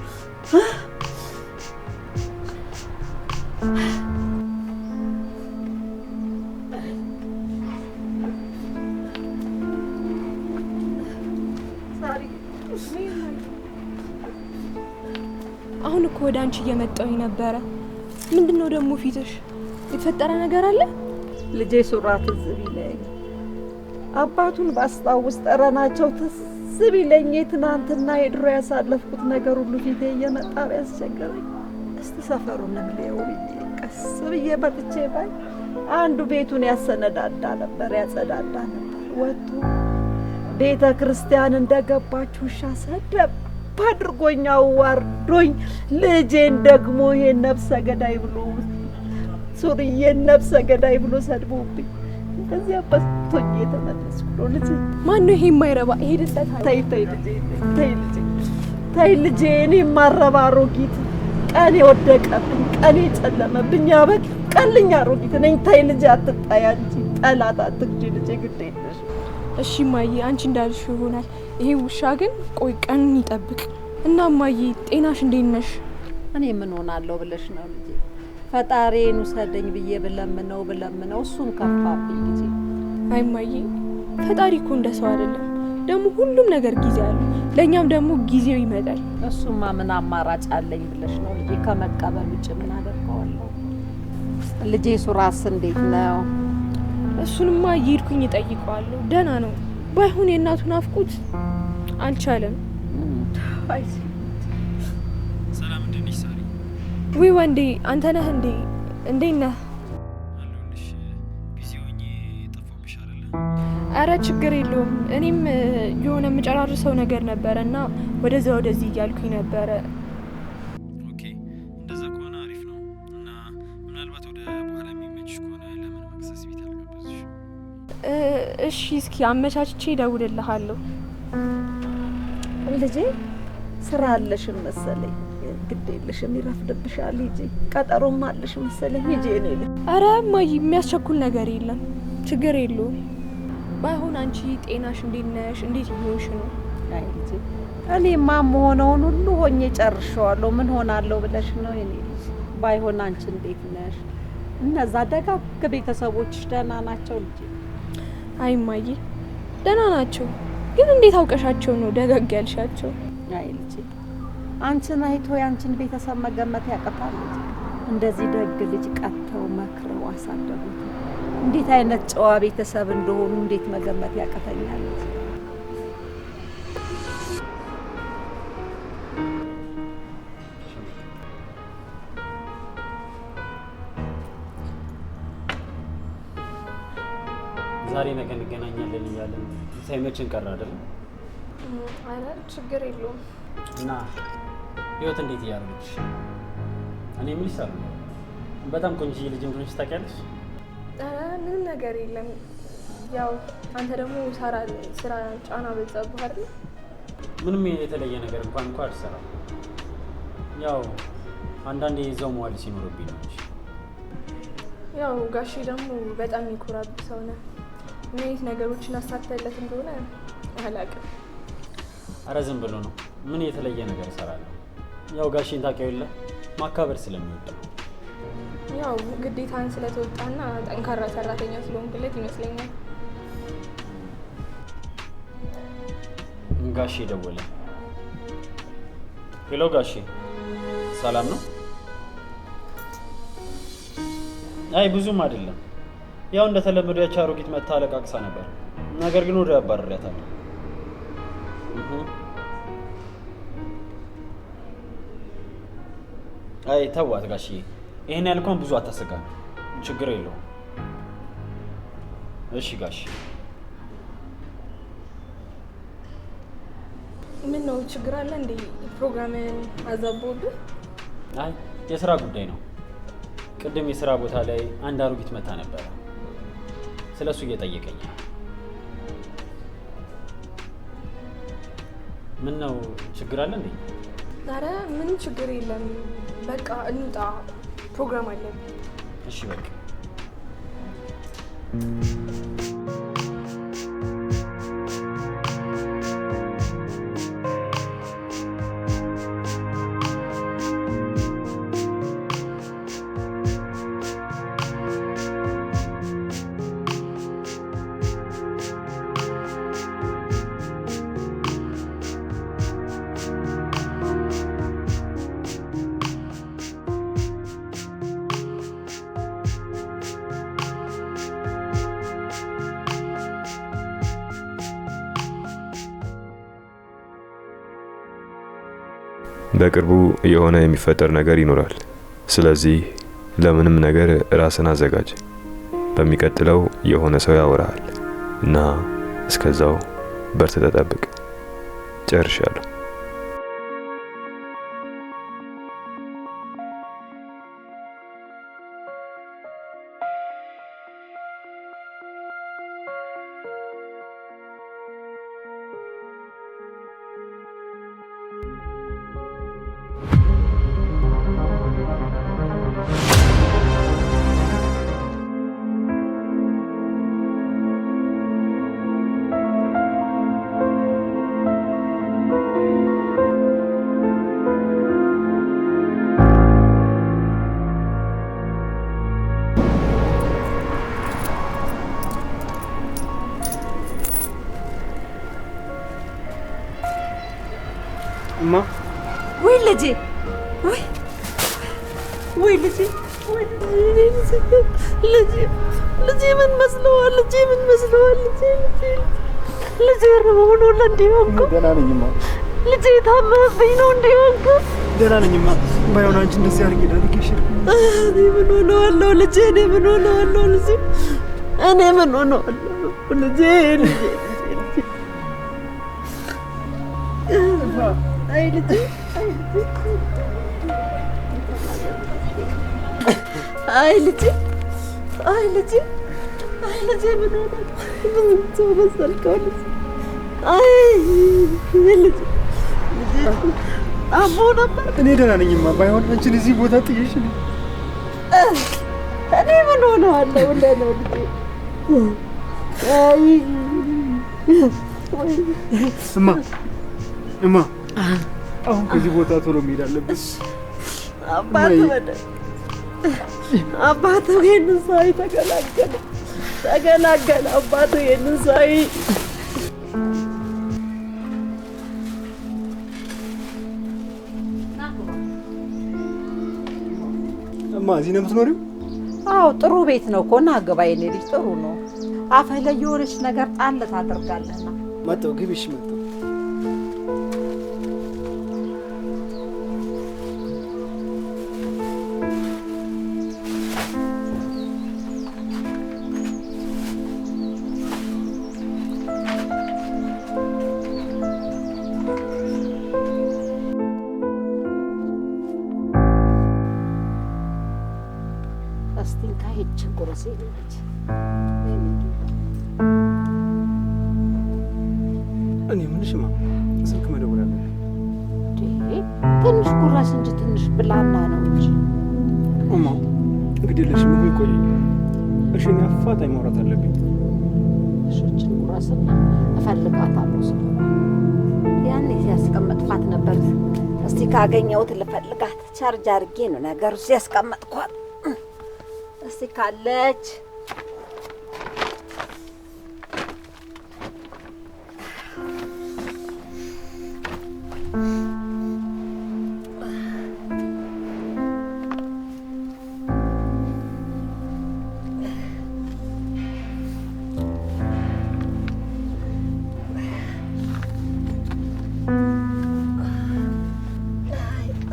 አሁን እኮ ወደ አንቺ እየመጣሁኝ ነበረ። ምንድነው ደግሞ ፊትሽ? የተፈጠረ ነገር አለ? ልጄ ሱራ ትዝ ቢለኝ አባቱን ባስታውስ ጠረናቸው ትዝ ቢለኝ ትናንትና የድሮ ያሳለፍኩት ነገር ሁሉ ፊቴ እየመጣ ቢያስቸግረኝ እስቲ ሰፈሩን ልየው ብዬ ቀስ ብዬ መጥቼ ባይ አንዱ ቤቱን ያሰነዳዳ ነበር፣ ያጸዳዳ ነበር። ወጥቶ ቤተ ክርስቲያን እንደገባች ውሻ ሰደብ አድርጎኝ አዋርዶኝ ልጄን ደግሞ ይሄን ነፍሰ ገዳይ ብሎ ሱርዬን ነፍሰ ገዳይ ብሎ ሰድቦብኝ እንደዚያ በስቶኝ የተመለስኩ ነው። ልጄ ማነው ይሄ የማይረባ? ይሄ ደስታ ተይ ልጄ ተይ ልጄ እኔ ማረባ አሮጊት ቀን የወደቀብኝ ቀን የጨለመብኝ ያበቃልኝ አሮጊት ነኝ። ተይ ልጄ አትጣይ፣ አንቺ ጠላት አትግጂ ልጄ ግድ የለሽ። እሺ ማዬ አንቺ እንዳልሽ ይሆናል። ይሄ ውሻ ግን ቆይ ቀኑን ይጠብቅ እና ማዬ ጤናሽ እንዴት ነሽ? እኔ ምን ሆናለሁ ብለሽ ነው ልጄ? ፈጣሪን ውሰደኝ ብዬ ብለምነው እሱም ከፋብኝ ልጄ። አይ ማዬ ፈጣሪ እኮ እንደ ሰው አይደለም። ደግሞ ሁሉም ነገር ጊዜ አለው። ለኛም ደግሞ ጊዜው ይመጣል። እሱማ ምን አማራጭ አለኝ ብለሽ ነው ልጄ? ከመቀበል ውጭ ምን አደርገዋለሁ? ልጄ ሱራስ እንዴት ነው? እሱንማ እየሄድኩኝ እጠይቀዋለሁ። ደህና ነው። ባይሆን የእናቱን ናፍቆት አልቻለም። አይ ሰላም እንዴት ነሽ ሳሪ? ወይ ወንዴ አንተ ነህ እንዴ? እንዴት ነህ? አለሁልሽ። ቢዚ ሆኜ ጠፋሁብሽ አይደለ? አረ ችግር የለውም። እኔም የሆነ የምጨራርሰው ነገር ነበረና ወደዛ ወደዚህ እያልኩኝ ነበረ። ኦኬ እንደዛ ከሆነ አሪፍ ነው። እና ምናልባት ወደ በኋላ የሚመችሽ ከሆነ ለምን መክሰስ ቤት አልጋበዝሽ? እሺ እስኪ አመቻችቼ እደውልልሃለሁ። ልጄ ስራ አለሽም መሰለኝ። ግድ የለሽም ይረፍድብሻል። ሂጂ፣ ቀጠሮም አለሽ መሰለኝ። ሂጂ እኔ ልጅ። አረ እማዬ የሚያስቸኩል ነገር የለም፣ ችግር የለውም። ባይሆን አንቺ ጤናሽ እንዴት ነሽ? እንዴት እየሆንሽ ነው? አይ ልጄ እኔማ መሆነውን ሁሉ ሆኜ ጨርሼዋለሁ። ምን ሆናለሁ ብለሽ ነው የኔ ልጅ? ባይሆን አንቺ እንዴት ነሽ? እነዛ ደጋግ ቤተሰቦችሽ ደህና ናቸው ልጄ? አይ እማዬ ደህና ናቸው። ግን እንዴት አውቀሻቸው ነው ደጋግ ያልሻቸው? አይ ልጄ አንቺን አይቶ ያንቺን ቤተሰብ መገመት ያቀታል ልጄ። እንደዚህ ደግ ልጅ ቀጥተው መክረው አሳደጉት። እንዴት አይነት ጨዋ ቤተሰብ እንደሆኑ እንዴት መገመት ያቀተኛል ልጄ። ዛሬ ነገ እንገናኛለን እያለን ሳይመችን ቀረ አይደለም? አረ ችግር የለውም። እና ህይወት እንዴት እያደረገች? እኔ ምን ይሳሉ በጣም ቆንጆ ልጅ እንደሆነች ታውቂያለሽ? አረ ምንም ነገር የለም። ያው አንተ ደግሞ ስራ ጫና በዛብህ አይደል? ምንም የተለየ ነገር እንኳን አልሰራም። ያው አንዳንዴ እዛው መዋል ሲኖርብኝ ነው እንጂ። ያው ጋሼ ደግሞ በጣም የሚኮራብህ ሰው ነህ። ምን አይነት ነገሮችን አሳክተለት እንደሆነ አላውቅም። አረ ዝም ብሎ ነው። ምን የተለየ ነገር እሰራለሁ? ያው ጋሼን ታውቂው የለ ማካበር ስለሚወድ ነው። ያው ግዴታን ስለተወጣና ጠንካራ ሰራተኛ ስለሆንክለት ይመስለኛል። ጋሼ ደወለ። ሄሎ ጋሼ፣ ሰላም ነው? አይ ብዙም አይደለም። ያው እንደተለመደው ያቺ አሮጊት መታ አለቃቅሳ ነበር። ነገር ግን ወደ አባረሪያታለሁ። አይ ተዋት ጋሼ፣ ይሄን ያልከውን ብዙ አታሰጋ፣ ችግር የለውም። እሺ ጋሼ። ምን ነው ችግር አለ እንዴ? ፕሮግራምን አዛቦብህ? አይ የስራ ጉዳይ ነው። ቅድም የስራ ቦታ ላይ አንድ አሮጊት መታ ነበር። ስለሱ እየጠየቀኝ። ምን ነው ችግር አለ እንዴ? ኧረ ምንም ችግር የለም። በቃ እንውጣ፣ ፕሮግራም አለብን። እሺ በቃ በቅርቡ የሆነ የሚፈጠር ነገር ይኖራል። ስለዚህ ለምንም ነገር ራስን አዘጋጅ። በሚቀጥለው የሆነ ሰው ያወራል እና እስከዛው በርትተህ ጠብቅ። ጨርሻለሁ። እማ ወይ ልጄ ወይ ልጄ ልጄ ምን መስለዋል? ልጄ ሆኖ ለእንዲሆንኩ ደህና ነኝ እማ። ልጄ ታመመብኝ ነው እንዲሆንኩ። ደህና ነኝ እማ። ባይሆን አንቺ እንደዚህ አድርጌ ዳርጌሽ እኔ ምን ሆነዋለሁ ልጄ? እኔ ምን ሆነዋለሁ ልጄ? አይ ልጄ ምን ሆነ? ምን ተመሰልከው ልጄ? ልጄ አሞ ነበር። እኔ ደህና ነኝማ። ባይሆን አንቺን እዚህ ቦታ ጥዬሽ እኔ ምን ሆነዋለሁ ነው ልጄ? እማ አሁን ከዚህ ቦታ ቶሎ መሄድ አለብን። አባቱ ይሄንን ሳይ ተገላገለ። አባቱ ይሄንን ሳይ እማ እዚህ ነው የምትኖሪው? አዎ ጥሩ ቤት ነው እኮ ና ግባ የኔ ልጅ ጥሩ ነው። አፈህ ላይ የሆነች ነገር ጣል ታደርጋለህና መጣሁ። ግቢ እሺ መጣሁ። እኔ ምንሽማ ስልክ መደወል አለብኝ። ትንሽ ጉራስ እንጂ ትንሽ ብላና ነው እንጂ እማ እንግዲህ ለሽሙ ቆይ እሺ፣ አፋጣኝ ማውራት አለብኝ። እሺችን ጉራስና እፈልጋታለሁ ስለሆነ ያኔ ሲያስቀመጥኳት ነበር። እስቲ ካገኘሁት ልፈልጋት። ቻርጅ አድርጌ ነው ነገሩ ሲያስቀመጥኳት። እስቲ ካለች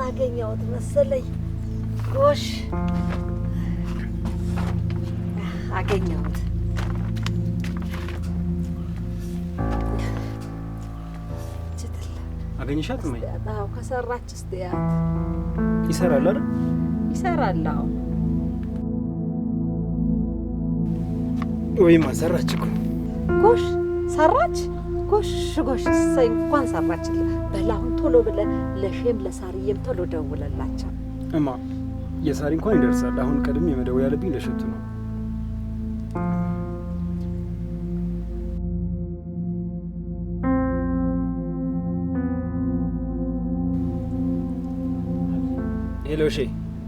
አገኘሁት መሰለኝ። ጎሽ አገኘሁት። አገኘሻት? ማይ አዎ ከሰራች እስቲ ያት ይሰራል አይደል? ይሰራል። አዎ ወይማ ሰራች እኮ። ጎሽ ሰራች። ጎሽ እሰይ እንኳን ሰራችልህ። በላሁን ቶሎ ብለህ ለሼም ለሳርዬም ቶሎ ደውለላቸው። እማ የሳሪ እንኳን ይደርሳል። አሁን ቀድሜ መደወል ያለብኝ ለሽቱ ነው። ሄሎ ሼ፣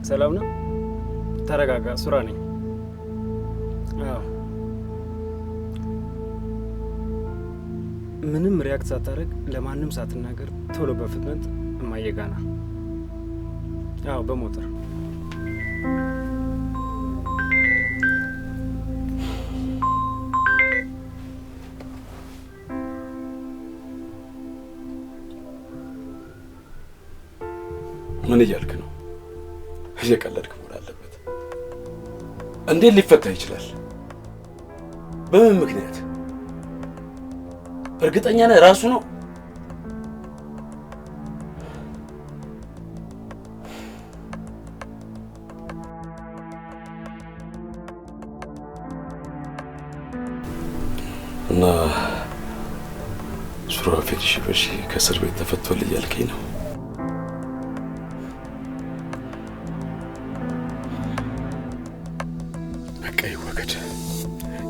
ሰላም ነው? ተረጋጋ። ሱራ ነኝ። አዎ ምንም ሪያክት ሳታደርግ ለማንም ሳትናገር ቶሎ በፍጥነት እማዬ ጋ ና። አዎ በሞተር ምን እያልክ ነው? እየቀለድክ መሆን አለበት። እንዴት ሊፈታ ይችላል? በምን ምክንያት? እርግጠኛ ነህ ራሱ ነው? እና ሱራፌል ሽበሺ ከእስር ቤት ተፈቷል እያልከኝ ነው? በቃ ይወገድ።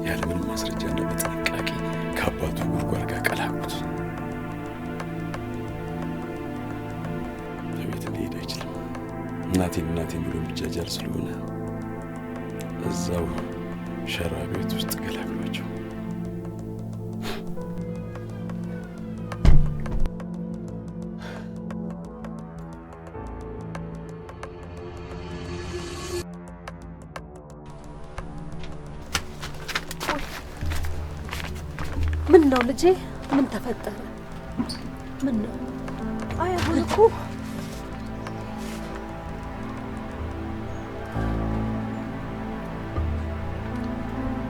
ያለምንም ማስረጃ እና በጥንቃቄ ከአባቱ ጉድጓድ ጋር ቀላቅሉት። በቤት ሊሄድ አይችልም። እናቴን ብሎ የሚጃጃል ስለሆነ እዛው ሸራ ቤት ውስጥ ገላግሏቸው። ምን ነው ልጄ? ምን ተፈጠረ? ምን ነው? አይ አሁን እኮ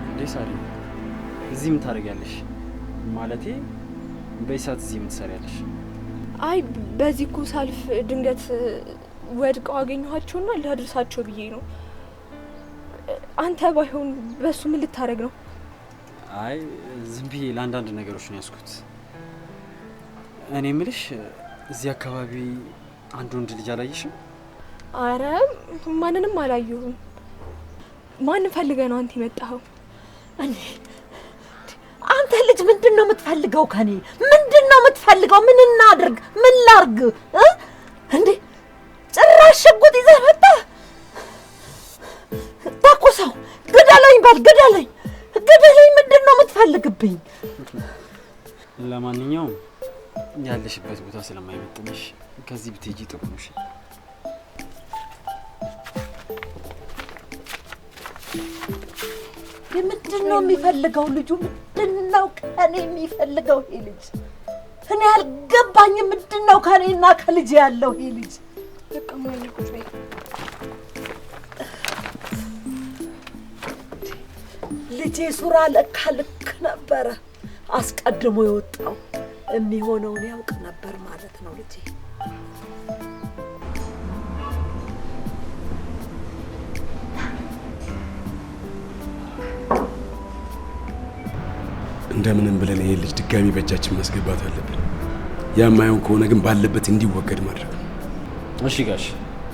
እንዴ ሳሪ፣ እዚህ ምን ታደርጊያለሽ? ማለቴ በይሳት እዚህ ምን ትሰሪያለሽ? አይ በዚህ እኮ ሳልፍ ድንገት ወድቀው አገኘኋቸውና ላድርሳቸው ብዬ ነው። አንተ ባይሆን በሱ ምን ልታረግ ነው? አይ ዝም ብዬ ለአንዳንድ ነገሮች ነው ያስኩት። እኔ የምልሽ እዚህ አካባቢ አንድ ወንድ ልጅ አላየሽም? አረ ማንንም አላየሁም። ማን ፈልገህ ነው አንተ የመጣኸው? እኔ አንተ ልጅ ምንድን ነው የምትፈልገው ከኔ? ምንድን ነው የምትፈልገው? ምን እናድርግ? ምን ላርግ? እንዴ ጭራሽ ሽጉጥ ይዘህ መጣ? ተኩሰው ግደለኝ በል፣ ግደለኝ ግደለኝ። ምንድን ነው የምትፈልግብኝ? ለማንኛውም ያለሽበት ቦታ ስለማይመጥንሽ ከዚህ ብትሄጂ ጥሩ ነው። እሺ ምንድን ነው የሚፈልገው ልጁ? ምንድን ነው ከኔ የሚፈልገው ይሄ ልጅ? እኔ አልገባኝም። ምንድን ነው ከኔና ከልጅ ያለው ይሄ ልጅ? በቃ ማልኩት ወይ ልጄ ሱራ ለካ ልክ ነበረ። አስቀድሞ የወጣው የሚሆነውን ያውቅ ነበር ማለት ነው ልጄ። እንደምንም ብለን ይሄ ልጅ ድጋሚ በእጃችን ማስገባት አለብን። ያማየውን ከሆነ ግን ባለበት እንዲወገድ ማድረግ ነው። እሺ ጋሽ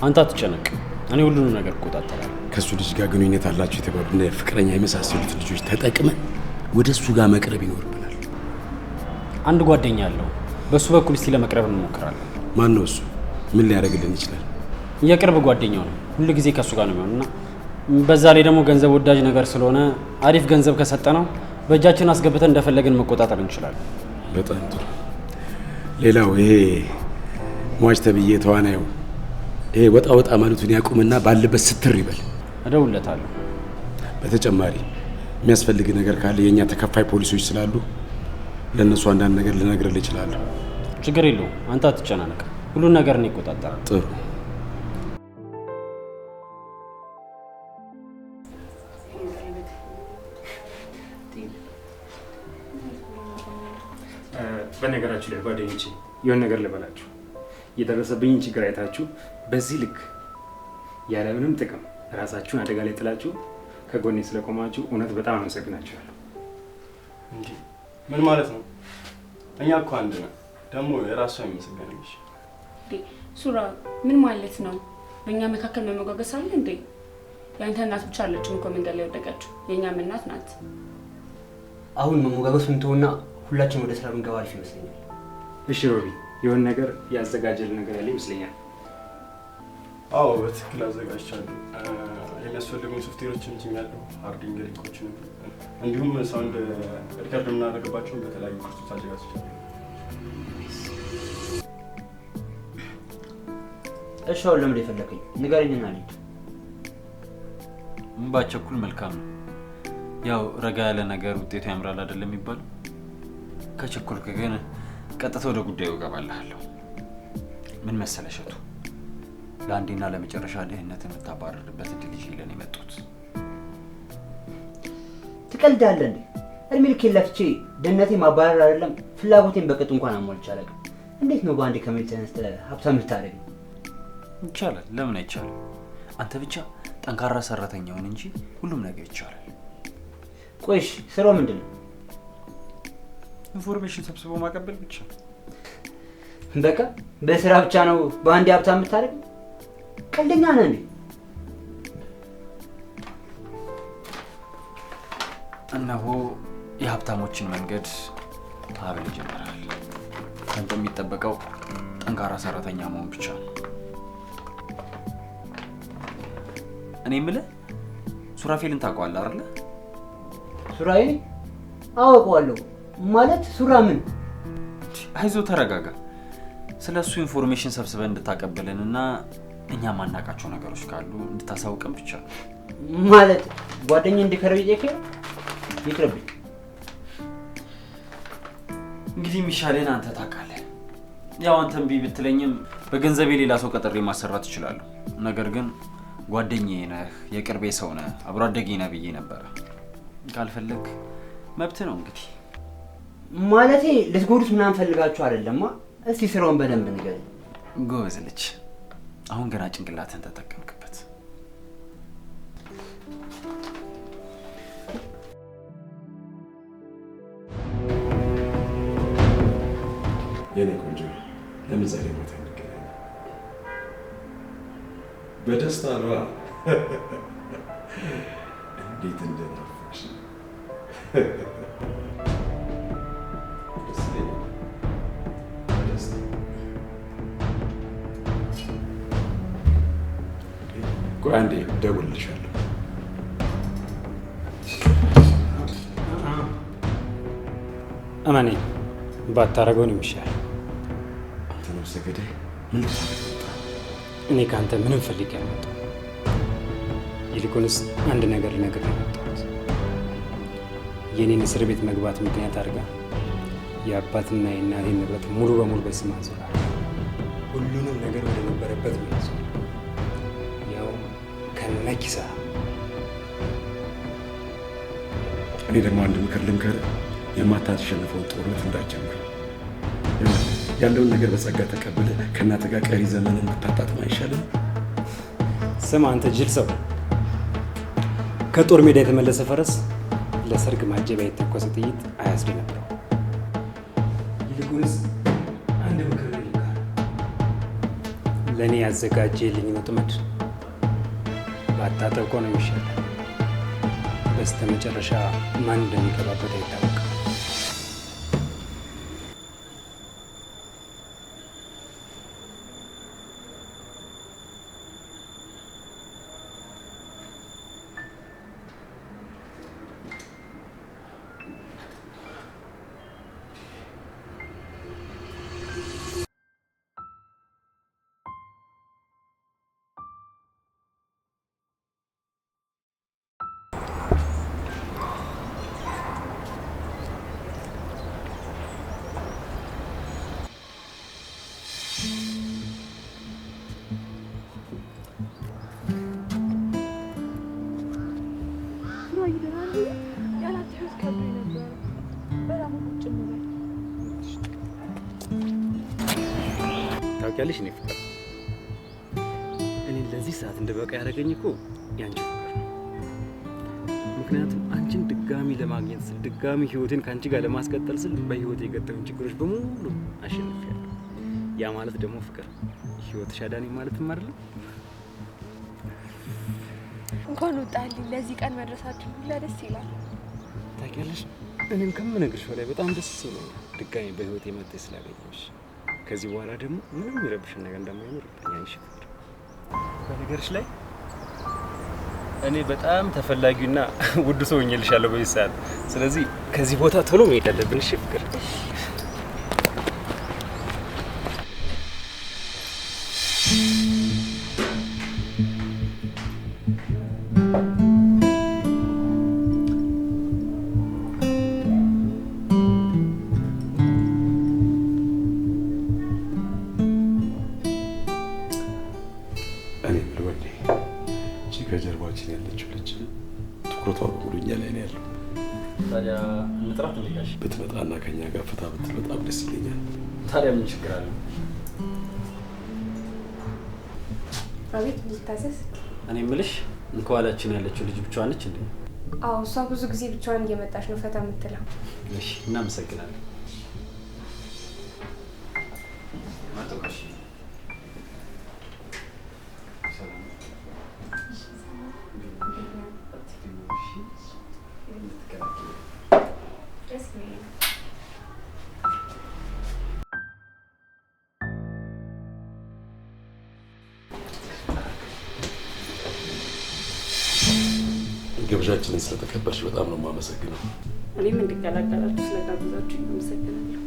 አንተ አትጨነቅ፣ እኔ ሁሉንም ነገር እቆጣጠራለሁ። ከሱ ልጅ ጋር ግንኙነት አላችሁ የተባሉ እንደ ፍቅረኛ የመሳሰሉት ልጆች ተጠቅመን ወደ እሱ ጋር መቅረብ ይኖርብናል። አንድ ጓደኛ አለው፣ በሱ በኩል እስቲ ለመቅረብ እንሞክራለን። ማን ነው እሱ? ምን ሊያደርግልን ይችላል? የቅርብ ጓደኛው ነው፣ ሁሉ ጊዜ ከሱ ጋር ነው የሚሆንና በዛ ላይ ደግሞ ገንዘብ ወዳጅ ነገር ስለሆነ አሪፍ ገንዘብ ከሰጠነው በእጃችን አስገብተን እንደፈለግን መቆጣጠር እንችላለን። በጣም ጥሩ። ሌላው ይሄ ሟች ተብዬ ተዋናዩ ይሄ ወጣ ማለቱን ያቁምና ባለበት ስትር ይበል። እደውልለታለሁ። በተጨማሪ የሚያስፈልግ ነገር ካለ የኛ ተከፋይ ፖሊሶች ስላሉ ለነሱ አንዳንድ ነገር ልነግርልህ እችላለሁ። ችግር የለውም፣ አንተ አትጨናነቅ፣ ሁሉን ነገር እኔ እቆጣጠራለሁ። ጥሩ። በነገራችሁ ላይ ጓደኞቼ የሆነ ነገር ልበላችሁ። የደረሰብኝን ችግር አይታችሁ በዚህ ልክ ያለምንም ጥቅም ራሳችሁን አደጋ ላይ ጥላችሁ ከጎኔ ስለቆማችሁ እውነት በጣም አመሰግናችኋለሁ። እንዴ ምን ማለት ነው? እኛ እኮ አንድ ነን። ደግሞ የራሱ አይመሰገንሽ። ሱራ ምን ማለት ነው? በእኛ መካከል መመጓገስ አለ እንዴ? ያንተ እናት ብቻ አለችም እኮ መንገድ ላይ ወደቀችው። የእኛም እናት ናት። አሁን መሞጋገሱን ተውና ሁላችን ወደ ስራ ብንገባ አሪፍ ይመስለኛል። እሺ ሮቢ፣ የሆነ ነገር ያዘጋጀልን ነገር ያለ ይመስለኛል። አዎ በትክክል አዘጋጅቻለሁ። የሚያስፈልጉን ሶፍትዌሮችን ጭኛለሁ፣ ሃርዲንግ ሊንኮችን፣ እንዲሁም ሳውንድ ሪከርድ የምናደርግባቸውን በተለያዩ ኮርሶች አዘጋጅቻለሁ። እሺ አሁን ለምን የፈለከኝ ንገረኝና ልሂድ። ባቸኩል መልካም ነው። ያው ረጋ ያለ ነገር ውጤቱ ያምራል አይደለም የሚባለው። ከቸኩልክ ግን ቀጥታ ወደ ጉዳዩ እገባልሃለሁ። ምን መሰለህ እሸቱ፣ ለአንዴና ለመጨረሻ ድህነትን የምታባረርበት እድል ይዤልን የመጡት። ትቀልዳለህ እንዴ? እድሜ ልኬን ለፍቼ ድህነቴ ማባረር አይደለም ፍላጎቴን በቅጡ እንኳን አሟልቼ አላውቅም። እንዴት ነው በአንዴ ከመሬት ተነስተህ ሀብታም ልታደርግ? ይቻላል። ለምን አይቻልም? አንተ ብቻ ጠንካራ ሰራተኛ ሁን እንጂ ሁሉም ነገር ይቻላል። ቆይሽ ስራው ምንድን ነው? ኢንፎርሜሽን ሰብስቦ ማቀበል ብቻ። በቃ በስራ ብቻ ነው በአንዴ ሀብታም የምታደርግ? ቀልደኛ ነህ እንዴ? እነሆ የሀብታሞችን መንገድ ሀብል ይጀምራል። አንተ የሚጠበቀው ጠንካራ ሰራተኛ መሆን ብቻ ነው። እኔ የምልህ ሱራፌልን ታውቀዋለህ አይደለ? ሱራዬ? አውቀዋለሁ። ማለት ሱራ ምን? አይዞህ ተረጋጋ። ስለ እሱ ኢንፎርሜሽን ሰብስበን እንድታቀብልንና እኛ ማናውቃቸው ነገሮች ካሉ እንድታሳውቀን ብቻ ነው። ማለት ጓደኛዬ እንዲከረው ይጠይቀኝ? ይቅርብኝ። እንግዲህ የሚሻለን አንተ ታውቃለህ። ያው አንተ እምቢ ብትለኝም በገንዘቤ ሌላ ሰው ቀጥሬ ማሰራት እችላለሁ። ነገር ግን ጓደኛዬ ነህ፣ የቅርቤ ሰው ነህ፣ አብሮ አደጌ ነህ ብዬ ነበረ። ካልፈለግ መብት ነው እንግዲህ። ማለቴ ልትጎዱት ምናምን ፈልጋችሁ አይደለማ። እስቲ ስራውን በደንብ ንገረኝ። ጎበዝ ልጅ፣ አሁን ገና ጭንቅላትን ተጠቀምክበት። የኔ ቆንጆ ለምን ዛሬ ቦታ እንገናኝ? በደስታ ነዋ። እንዴት እንደናፈቅሽ ደስ ይለኛል። በደስታ ቆይ አንዴ እደውልልሻለሁ። እመኔ ባታረገው ነው የሚሻል። አንተ ነው ሰገዳይ። ምን እኔ ከአንተ ምንም ፈልጌ አልመጣሁም። ይልቁንስ አንድ ነገር ልነግርህ ነው የመጣሁት። የኔን እስር ቤት መግባት ምክንያት አድርጋ የአባትና የእናቴን ንብረት ሙሉ በሙሉ በስም አዙራ ሁሉንም ነገር ወደ ነበረበት መልሶ ያው ከነኪሳ። እኔ ደግሞ አንድ ምክር ልምከርህ። የማታሸንፈውን ጦርነት እንዳትጀምር። ያለውን ነገር በጸጋ ተቀብለ ከእናትህ ጋር ቀሪ ዘመንን ብታጣጥም አይሻልም? ስማ አንተ ጅል ሰው፣ ከጦር ሜዳ የተመለሰ ፈረስ ለሰርግ ማጀቢያ የተኮሰ ጥይት አያስደነብረው። ይልቁንስ አንድ ምክር ልልካል። ለእኔ ያዘጋጀልኝ ወጥመድ ባታጠብቀው ነው የሚሻለው። በስተ መጨረሻ ማን እንደሚገባበት አይታወቅም። ታውቂያለሽ እኔ ፍቅር፣ እኔን ለዚህ ሰዓት እንደበቃ ያደረገኝ እኮ ያንቺ ፍቅር ነው። ምክንያቱም አንቺን ድጋሚ ለማግኘት ስል፣ ድጋሚ ህይወቴን ከአንቺ ጋር ለማስቀጠል ስል በህይወቴ የገጠሙኝ ችግሮች በሙሉ አሸንፊያለሁ። ያ ማለት ደግሞ ፍቅር ህይወትሽ አዳነኝ ማለትም አይደለም። እንኳን ወጣልኝ። ለዚህ ቀን መድረሳችን ሁላ ደስ ይላል። ታውቂያለሽ እኔም ከምነግርሽ በላይ በጣም ደስ ይለኛል ድጋሚ በህይወቴ መጥተሽ ስላገኘሁሽ። ከዚህ በኋላ ደግሞ ምንም የሚረብሽን ነገር እንደማይኖር እርግጠኛ ነኝ። በነገርሽ ላይ እኔ በጣም ተፈላጊውና ውድ ሰው ሆኜልሻለሁ በዚህ ሰዓት። ስለዚህ ከዚህ ቦታ ቶሎ መሄድ አለብን። እሺ ፍቅር? እንጥራት እንዴ ጋሽ? ብትመጣና ከኛ ጋር ፈታ ብትል በጣም ደስ ይለኛል። ታዲያ ምን ችግር አለ? አቤት ልታዘዝ? እኔ የምልሽ ከኋላችን ያለችው ልጅ ብቻዋን ነች እንዴ? አዎ እሷ ብዙ ጊዜ ብቻዋን እየመጣች ነው ፈታ የምትለው። እሺ እናመሰግናለን። ማጥቃሽ ግብዣችንን ስለተቀበልሽ በጣም ነው የማመሰግነው። እኔም እንድቀላቀላችሁ ስለጋበዛችሁ አመሰግናለሁ።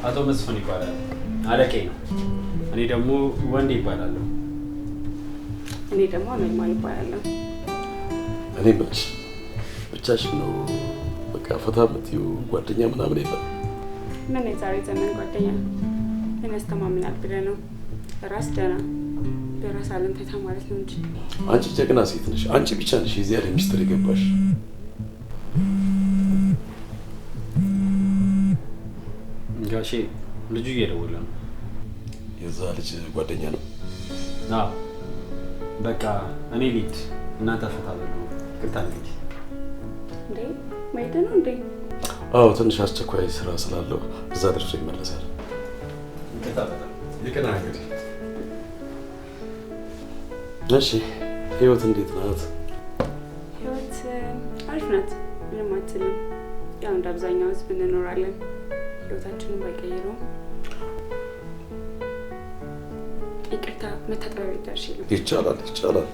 አቶ መስፍን ይባላል፣ አለቃዬ ነው። እኔ ደግሞ ወንዴ ይባላለሁ። እኔ ደግሞ ኖርማል ይባላለሁ። እኔ የምልሽ ብቻሽን ነው በቃ ፈታ የምትይው ጓደኛ ምናምን የለም? ምን የዛሬ ዘመን ጓደኛ ምን ያስተማምናል ብለህ ነው? ራስ ደህና በራስ አለም ፈታ ማለት ነው እንጂ። አንቺ ጀግና ሴት ነሽ። አንቺ ብቻ ነሽ የዚህ ያለ ሚስጥር የገባሽ። ጋሼ ልጁ እየደወለ ነው። የዛ ልጅ ጓደኛ ነው? አዎ በቃ እኔ ልሂድ፣ እናንተ ፈታ በሉ። ይቅርታ እንግዲህ። እንዴ መሄድ ነው እንዴ? አዎ ትንሽ አስቸኳይ ስራ ስላለው እዛ ደርሶ ይመለሳል። ይቅርታ በጣም ይቅና እንግዲህ። እሺ ህይወት እንዴት ናት? ህይወት አሪፍ ናት፣ ምንም አትልም። ያው እንደ አብዛኛው ህዝብ እንኖራለን። ህይወታችንን ባይቀይረውም። ይቅርታ መታጠቢያ ቤት ደርሼ ነው። ይቻላል ይቻላል።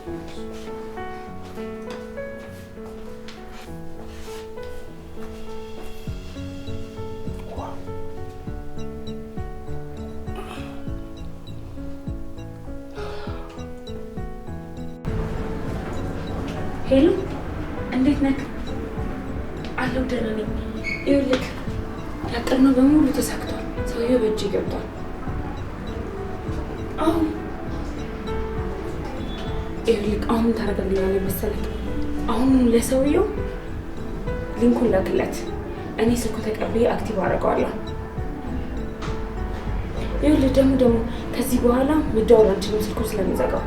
ሄሎ እንዴት ነህ? አለሁ ደህና ነኝ። ይኸውልህ ያቀድነው በሙሉ ተሳክቷል። ሰውየው በእጅ ገብቷል። አዎ ይኸውልህ አሁን ምን ታደርግልኛለህ መሰለህ? አሁን ለሰውየው ሊንኩን ላክለት። እኔ ስልኩ ተቀብዬ አክቲቭ አደርገዋለሁ። ይኸውልህ ደግሞ ከዚህ በኋላ መደወል አንችልም ስልኩን ስለሚዘጋው።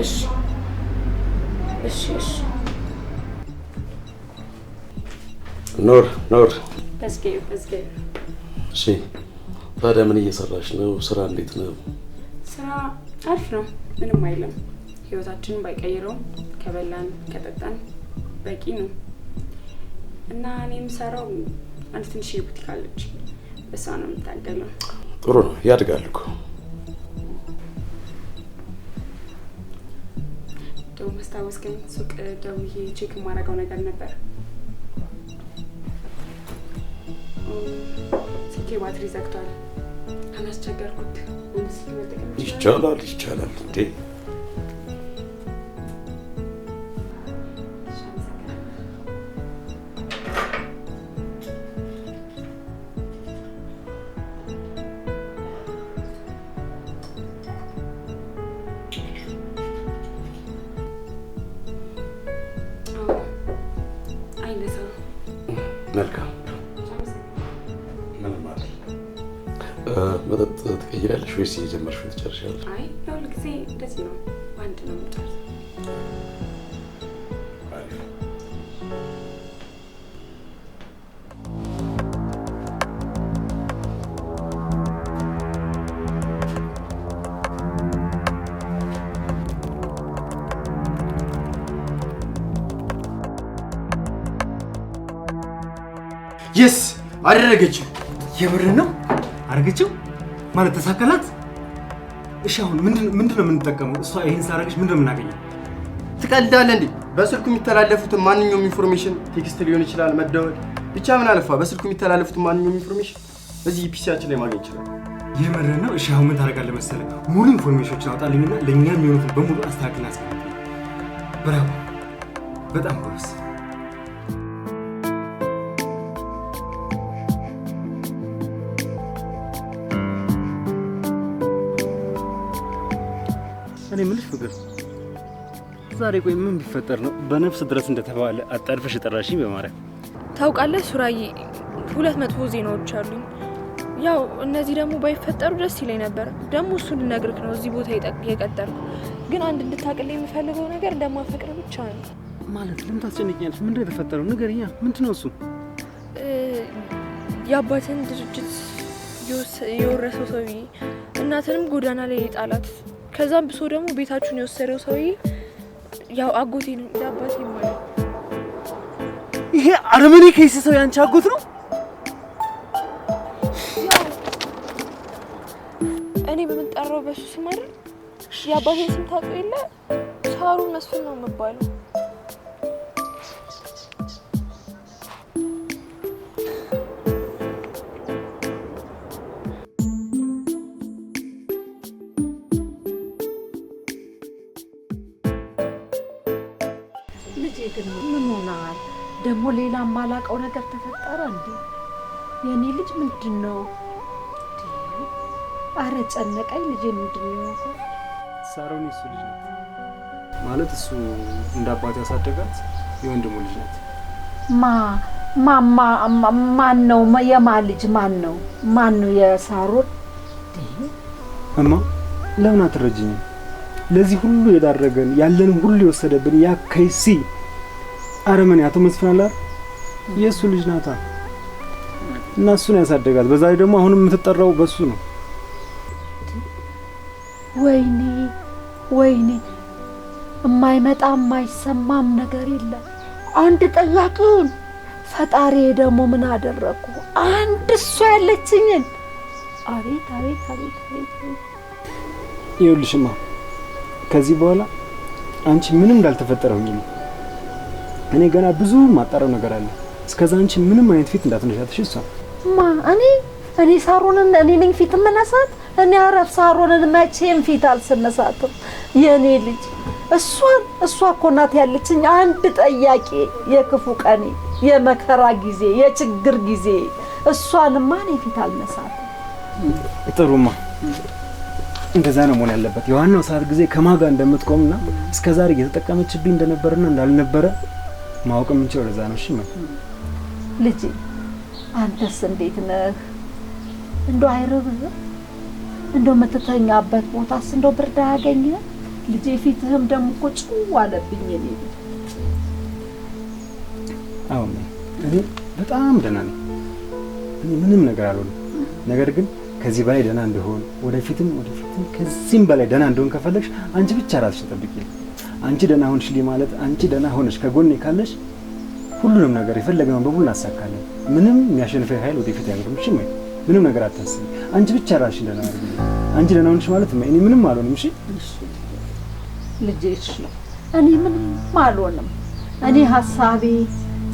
እሺ እሺ እሺ። ኖር በዝጌ እሺ ታዲያ ምን እየሰራሽ ነው? ስራ እንዴት ነው? ስራ አሪፍ ነው፣ ምንም አይልም። ህይወታችንን ባይቀይረውም ከበላን ከጠጣን በቂ ነው። እና እኔ የምሰራው አንድ ትንሽ ቡቲክ አለች፣ በሷ ነው የምታገለው። ጥሩ ነው፣ ያድጋል እኮ። ደግሞ መስታወስከኝ ሱቅ ደውዬ ቼክ የማደርገው ነገር ነበር። ስልኬ ባትሪ ዘግቷል። አላስቸገርኩት። ይቻላል እንዴ? መልካም መጠጥ ትቀይራለሽ ወይስ የጀመርሽውን ትጨርሻለሽ? አይ ሁል ጊዜ እንደዚህ ነው፣ በአንድ ነው የምጨርሰው። የስ አደረገችው። የምር ነው አደረገችው ማለት ተሳካላት። እሺ አሁን ምንድን ነው የምንጠቀመው? እሷ ይሄን ሳደርግሽ ምንድን ነው የምናገኘው? ትቀልዳለህ እንዴ? በስልኩ የሚተላለፉትን ማንኛውም ኢንፎርሜሽን ቴክስት ሊሆን ይችላል፣ መደወል ብቻ ምን አለፋ፣ በስልኩ የሚተላለፉትን ማንኛውም ኢንፎርሜሽን እዚህ ፒሲያችን ላይ ማግኘት ይችላል። የምር ነው። እሺ አሁን ምን ታደርጋለህ መሰለህ? ሙሉ ኢንፎርሜሽኖችን አውጣልኝና ለእኛ የሚሆኑትን በሙሉ አስተካክልና አስቀምጥ። ብራቮ፣ በጣም ጎበዝ። እኔ የምልሽ ፍቅር፣ ዛሬ ቆይ ምን ቢፈጠር ነው በነፍስ ድረስ እንደተባለ አጣድፈሽ ጠራሽኝ? በማርያም ታውቃለህ ሱራዬ፣ 2 መጥፎ ዜናዎች አሉኝ። ያው እነዚህ ደግሞ ባይፈጠሩ ደስ ይለኝ ነበር። ደግሞ እሱን ልነግርህ ነው እዚህ ቦታ የቀጠርኩ። ግን አንድ እንድታቅልኝ የምፈልገው ነገር እንደማፈቅር ብቻ ነው። ማለት ለምን ታስጨንቂኛለሽ? ምንድነው የተፈጠረው? ንገሪኛ። ምንድነው እሱ? የአባትን ድርጅት የወረሰው ሰውዬ እናትንም ጎዳና ላይ የጣላት፣ ከዛም ብሶ ደግሞ ቤታችሁን የወሰደው ሰውዬ ያው አጎቴ ነው፣ የአባቴ ማለት። ይሄ አረመኔ ከይስ ሰው ያንቺ አጎት ነው? እኔ በምንጠራው በሱ ስም አይደል? የአባቴን ስም ታውቀው የለ? ሳሩን መስፍን ነው የምባለው። ልጄ ግን ምን ሆናል? ደግሞ ሌላ የማላውቀው ነገር ተፈጠረ እንዴ? የኔ ልጅ ምንድን ነው? አረ ጨነቀኝ ልጄ። ምንድን ነው? ሳሮን እሱ ልጅ ናት ማለት እሱ እንደ አባት ያሳደጋት የወንድሙ ልጅ ናት። ማን ነው? የማን ልጅ ማን ነው? ማን ነው የሳሮን? እማ ለምን አትረጅኝም? ለዚህ ሁሉ የዳረገን ያለንም ሁሉ የወሰደብን ያ ከይሲ አረመኔ አቶ መስፍን አለ የእሱ ልጅ ናታ እና እሱን ያሳደጋት። በዛ ላይ ደግሞ አሁንም የምትጠራው በሱ ነው። ወይኔ የማይመጣ የማይሰማም ነገር የለም። አንድ ጠያቂን ፈጣሪ ደግሞ ምን አደረኩ? አንድ እሷ ያለችኝን አቤት። ይኸውልሽማ ከዚህ በኋላ አንቺ ምንም እንዳልተፈጠረ ሁኚ። እኔ ገና ብዙ ማጣራው ነገር አለ። እስከዛ አንቺ ምንም አይነት ፊት እንዳትነሻትሽ። እሷ እኔ ሳሮንን እኔ ነኝ ፊት የምነሳት? እኔ አረፍ ሳሮንን መቼም ፊት አልስነሳትም። የኔ ልጅ እሷ እኮ ናት ያለችኝ አንድ ጠያቂ፣ የክፉ ቀኔ፣ የመከራ ጊዜ፣ የችግር ጊዜ። እሷንማ እኔ ፊት አልነሳትም። ጥሩማ እንደዛ ነው መሆን ያለበት። የዋናው ሰዓት ጊዜ ከማጋ እንደምትቆምና እስከዛሬ እየተጠቀመችብኝ እንደነበርና እንዳልነበረ ማወቅ የምንችለው ለዛ ነው። እሺ ልጄ አንተስ እንዴት ነህ? እንደው አይረብህም? እንደው የምትተኛበት ቦታስ እንደው ብርድ አያገኝህም? ልጄ ፊትህም ደግሞ እኮ ጭው አለብኝ። እኔ አሁን እኔ በጣም ደህና ነኝ። እኔ ምንም ነገር አልሆንም። ነገር ግን ከዚህ በላይ ደህና እንደሆን ወደፊትም ከዚህም በላይ ደህና እንደሆን ከፈለግሽ አንቺ ብቻ ራስሽን ጠብቂ። አንቺ ደህና ሆንሽልኝ ማለት አንቺ ደህና ሆነሽ ከጎኔ ካለሽ ሁሉንም ነገር የፈለግነውን በሙሉ እናሳካለን። ምንም የሚያሸንፈው ኃይል ወደፊት አይኖርም። እሺ ምንም ነገር አታስቢ። አንቺ ብቻ ራስሽን ደህና አድርጊ። አንቺ ደህና ሆንሽ ማለት እኔ ምንም አልሆንም። እሺ ልጄ እሺ፣ እኔ ምንም አልሆንም። እኔ ሀሳቤ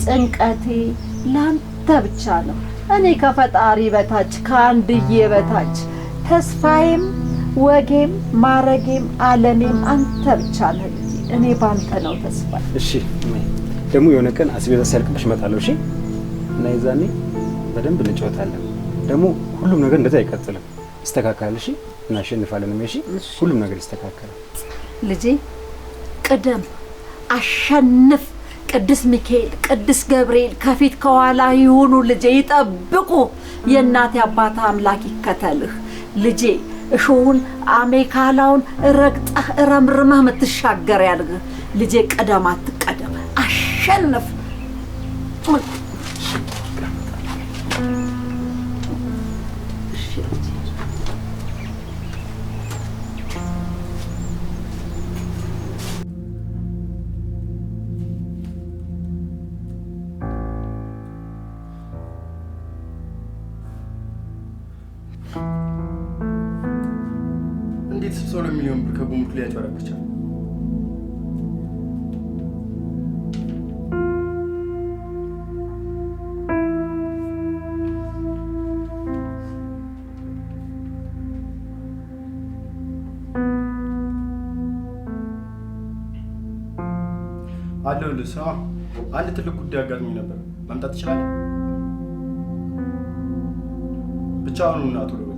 ጭንቀቴ ላንተ ብቻ ነው። እኔ ከፈጣሪ በታች ከአንድዬ በታች ተስፋዬም ወጌም ማረጌም ዓለሜም አንተ ብቻ ነህ ልጄ። እኔ ባንተ ነው ተስፋ። እሺ ደግሞ የሆነ ቀን አስቤዛ ሲያልቅብሽ እመጣለሁ። እሺ እና የዛኔ በደንብ እንጫወታለን። ደግሞ ሁሉም ነገር እንደዛ አይቀጥልም፣ ይስተካከላል። እሺ እናሸንፋለን። እሺ ሁሉም ነገር ይስተካከላል። ልጄ ቅደም፣ አሸንፍ። ቅዱስ ሚካኤል፣ ቅዱስ ገብርኤል ከፊት ከኋላ ይሁኑ ልጄ፣ ይጠብቁ። የእናት አባት አምላክ ይከተልህ ልጄ። እሾውን አሜካላውን ረግጠህ ረምርመህ የምትሻገር ያድርግህ ልጄ። ቅደም፣ አትቀደም፣ አሸንፍ። እንዴት 60 ሚሊዮን ብር ከጉምሩክ ላይ ያጭበረብር ቻለ? አለሁልህ። ስማ፣ አንድ ትልቅ ጉዳይ አጋጥሞኝ ነበር። መምጣት ትችላለህ? ብቻ አሁን ና ቶሎ በል።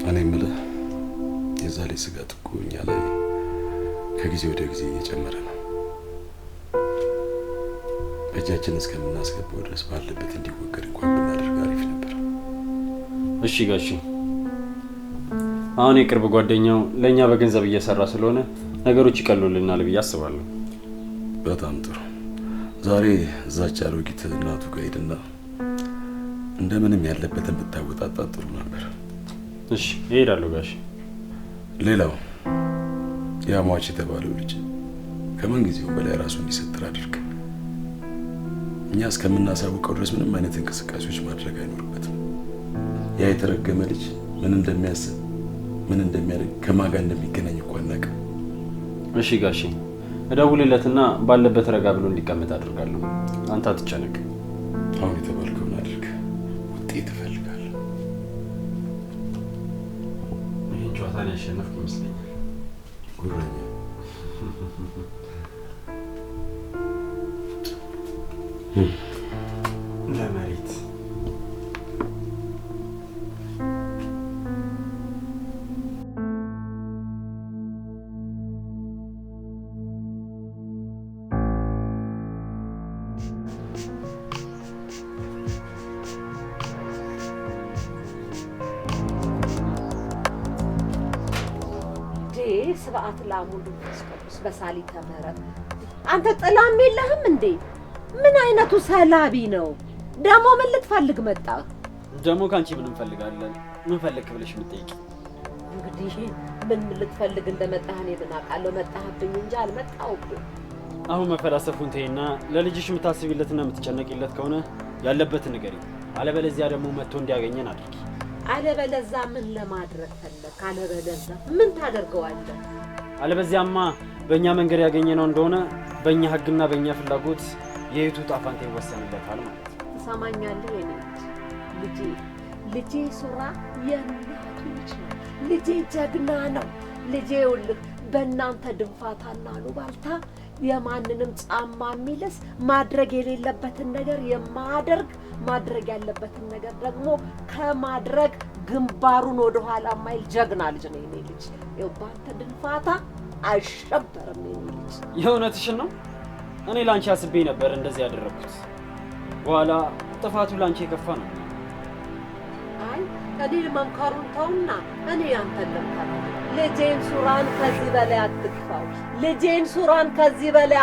እኔ የምልህ የዛ ላይ ስጋት እኮ እኛ ላይ ከጊዜ ወደ ጊዜ እየጨመረ ነው። በእጃችን እስከምናስገባው ድረስ ባለበት እንዲወገድ እንኳን ብናደርግ አሪፍ ነበር። እሺ ጋሺ፣ አሁን የቅርብ ጓደኛው ለእኛ በገንዘብ እየሰራ ስለሆነ ነገሮች ይቀሉልናል ብዬ አስባለሁ። በጣም ጥሩ። ዛሬ እዛች አሮጊት እናቱ ጋር ሄድና እንደምንም ያለበትን ብታወጣጣ ጥሩ ነበር። እሺ እሄዳለሁ ጋሺ። ሌላው ያ ሟች የተባለው ልጅ ከምን ጊዜው በላይ ራሱ እንዲሰጥር አድርግ። እኛ እስከምናሳውቀው ድረስ ምንም አይነት እንቅስቃሴዎች ማድረግ አይኖርበትም። ያ የተረገመ ልጅ ምን እንደሚያስብ ምን እንደሚያደርግ ከማን ጋር እንደሚገናኝ እንኳን አናውቅም። እሺ ጋሺ፣ እደውልለትና ባለበት ረጋ ብሎ እንዲቀመጥ አድርጋለሁ። አንተ አትጨነቅ። አሁን የተባልከውን አድርግ። ውጤት እፈልጋለሁ። ይህን ጨዋታን ያሸነፍኩ ይመስለኛል። ጉረኛ ለመሬት ስብዓት ለአሙሉ ቅዱስ በሳሊ ተመረጥ። አንተ ጥላም የለህም እንዴ? ምን አይነቱ ሰላቢ ነው ደግሞ? ምን ልትፈልግ መጣ? ደግሞ ካንቺ ምን እንፈልጋለን? ምን ፈልግ ብለሽ የምትጠይቂ? እንግዲህ ምን ልትፈልግ እንደመጣህ እኔ ምን አውቃለሁ? መጣህብኝ እንጂ አልመጣሁብኝ። አሁን መፈላሰፉን ተይና ለልጅሽ የምታስቢለትና የምትጨነቂለት ከሆነ ያለበትን ንገሪ። አለበለዚያ ደግሞ መጥቶ እንዲያገኘን አድርጊ። አለበለዚያ ምን ለማድረግ ፈለክ? አለበለዚያ ምን ታደርገዋለህ? አለበዚያማ በእኛ መንገድ ያገኘነው እንደሆነ በእኛ ህግና በእኛ ፍላጎት የህይወቱ ዕጣ ፈንታ ይወሰንለታል ማለት ነው። ትሰማኛለህ? የኔ ልጄ ሱራ የእናቱ ልጅ ነው። ልጄ ጀግና ነው። ልጄ ይኸውልህ በእናንተ ድንፋታና አሉባልታ የማንንም ጫማ የሚልስ ማድረግ የሌለበትን ነገር የማያደርግ ማድረግ ያለበትን ነገር ደግሞ ከማድረግ ግንባሩን ወደ ኋላ የማይል ጀግና ልጅ ነው የኔ ልጅ። ይኸው በአንተ ድንፋታ አይሸበርም የኔ ልጅ። የእውነትሽን ነው? እኔ ላንቺ አስቤ ነበር እንደዚህ ያደረኩት። በኋላ ጥፋቱ ላንቺ የከፋ ነው። አይ እኔ መምከሩን ተውና እኔ አንተን ልምከር። ልጄን ሱራን ከዚህ በላይ አትግፋው። ልጄን ሱራን ከዚህ በላይ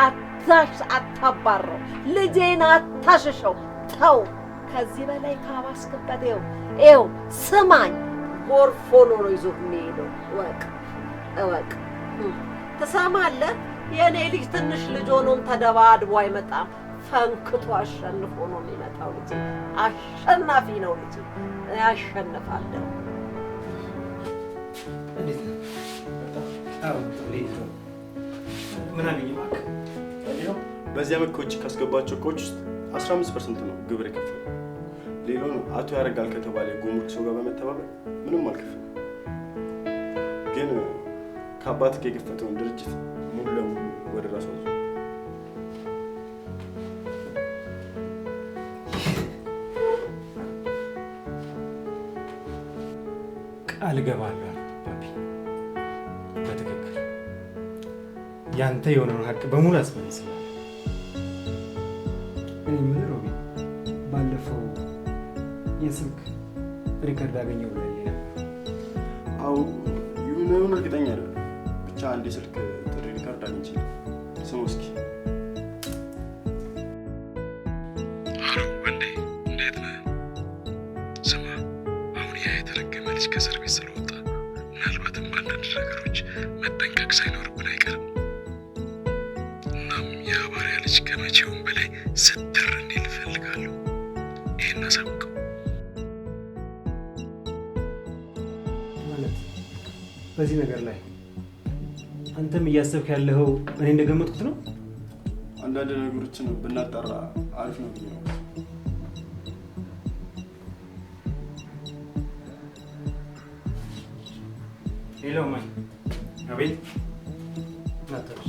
አታባረው። ልጄን አታሽሸው። ተው። ከዚህ በላይ ካባስክበት ይኸው ስማኝ፣ ጎርፍ ሆኖ ነው ይዞ የሚሄደው። እወቅ። ትሰማለህ? የእኔ ልጅ ትንሽ ልጅ ሆኖም ተደባድቦ አይመጣም። ፈንክቶ አሸንፎ ነው የሚመጣው። ልጅ አሸናፊ ነው። ልጅ ያሸንፋለሁ። እንዴት ነው? ምን አገኘ እባክህ? በዚህ ዓመት ከውጭ ካስገባቸው እቃዎች ውስጥ 15% ነው ግብር የከፈለው። ሌላውን አቶ ያረጋል ከተባለ ጉምሩክ ሰው ጋር በመተባበር ምንም አልከፈለም። ግን ከአባትህ የከፈተውን ድርጅት ሙሉ ለሙሉ ወደ ራሱ አዞ ቃል እገባለሁ ባቢ፣ በትክክል ያንተ የሆነውን ሀቅ በሙሉ አስመልስልሃለሁ። እኔ ምን ሮቢ፣ ባለፈው የስልክ ሪከርድ አገኘው ላይ አው ይሁን እርግጠኛ አይደለም። ብቻ አንድ የስልክ ጥሪ ሪከርድ አግኝቼ ስሙ እስኪ። ወንዴ እንዴት ነህ? ስማ፣ አሁን ያ የተረገመ ልጅ ከእስር ቤት ስለወጣ ምናልባትም አንዳንድ ነገሮች መጠንቀቅ ሳይኖርብን አይቀርም። እናም የአባሪያ ልጅ ከመቼውም በላይ ስትር እንዲል እፈልጋለሁ። ይህን አሳውቀው። ማለት በዚህ ነገር ላይ አንተም እያሰብክ ያለኸው እኔ እንደገመጥኩት ነው? አንዳንድ ነገሮችን ብናጣራ አሪፍ ነው ብዬ ነው። ሌላው ማን? አቤት ናተሽ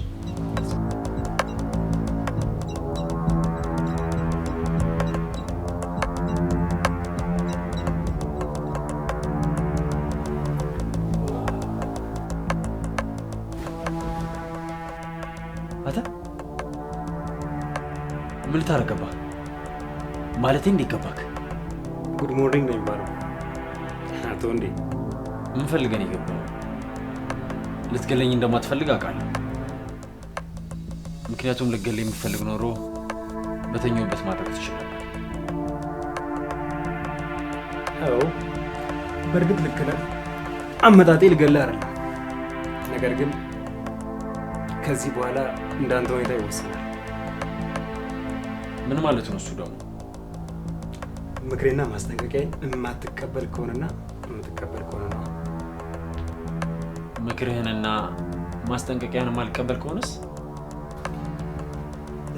ምን ልታረግ ገባህ? ማለቴ እንዴት ገባክ? ጉድ ሞርኒንግ ነው የሚባለው። አቶ እንዴ ምን ፈልገህ ነው የገባኸው? ልትገለኝ እንደማትፈልግ አውቃለሁ። ምክንያቱም ልትገለኝ የምትፈልግ ኖሮ በተኛሁበት ማድረግ ትችል ነበር። አዎ በእርግጥ ልክ ነህ። አመጣጤ ልገልህ አይደለም። ነገር ግን ከዚህ በኋላ እንዳንተ ሁኔታ ይወሰናል። ምን ማለት ነው እሱ ደግሞ? ምክሬና ማስጠንቀቂያዬን የማትቀበል ከሆነና የምትቀበል ከሆነ ነው። ምክርህንና ማስጠንቀቂያን የማልቀበል ከሆነስ?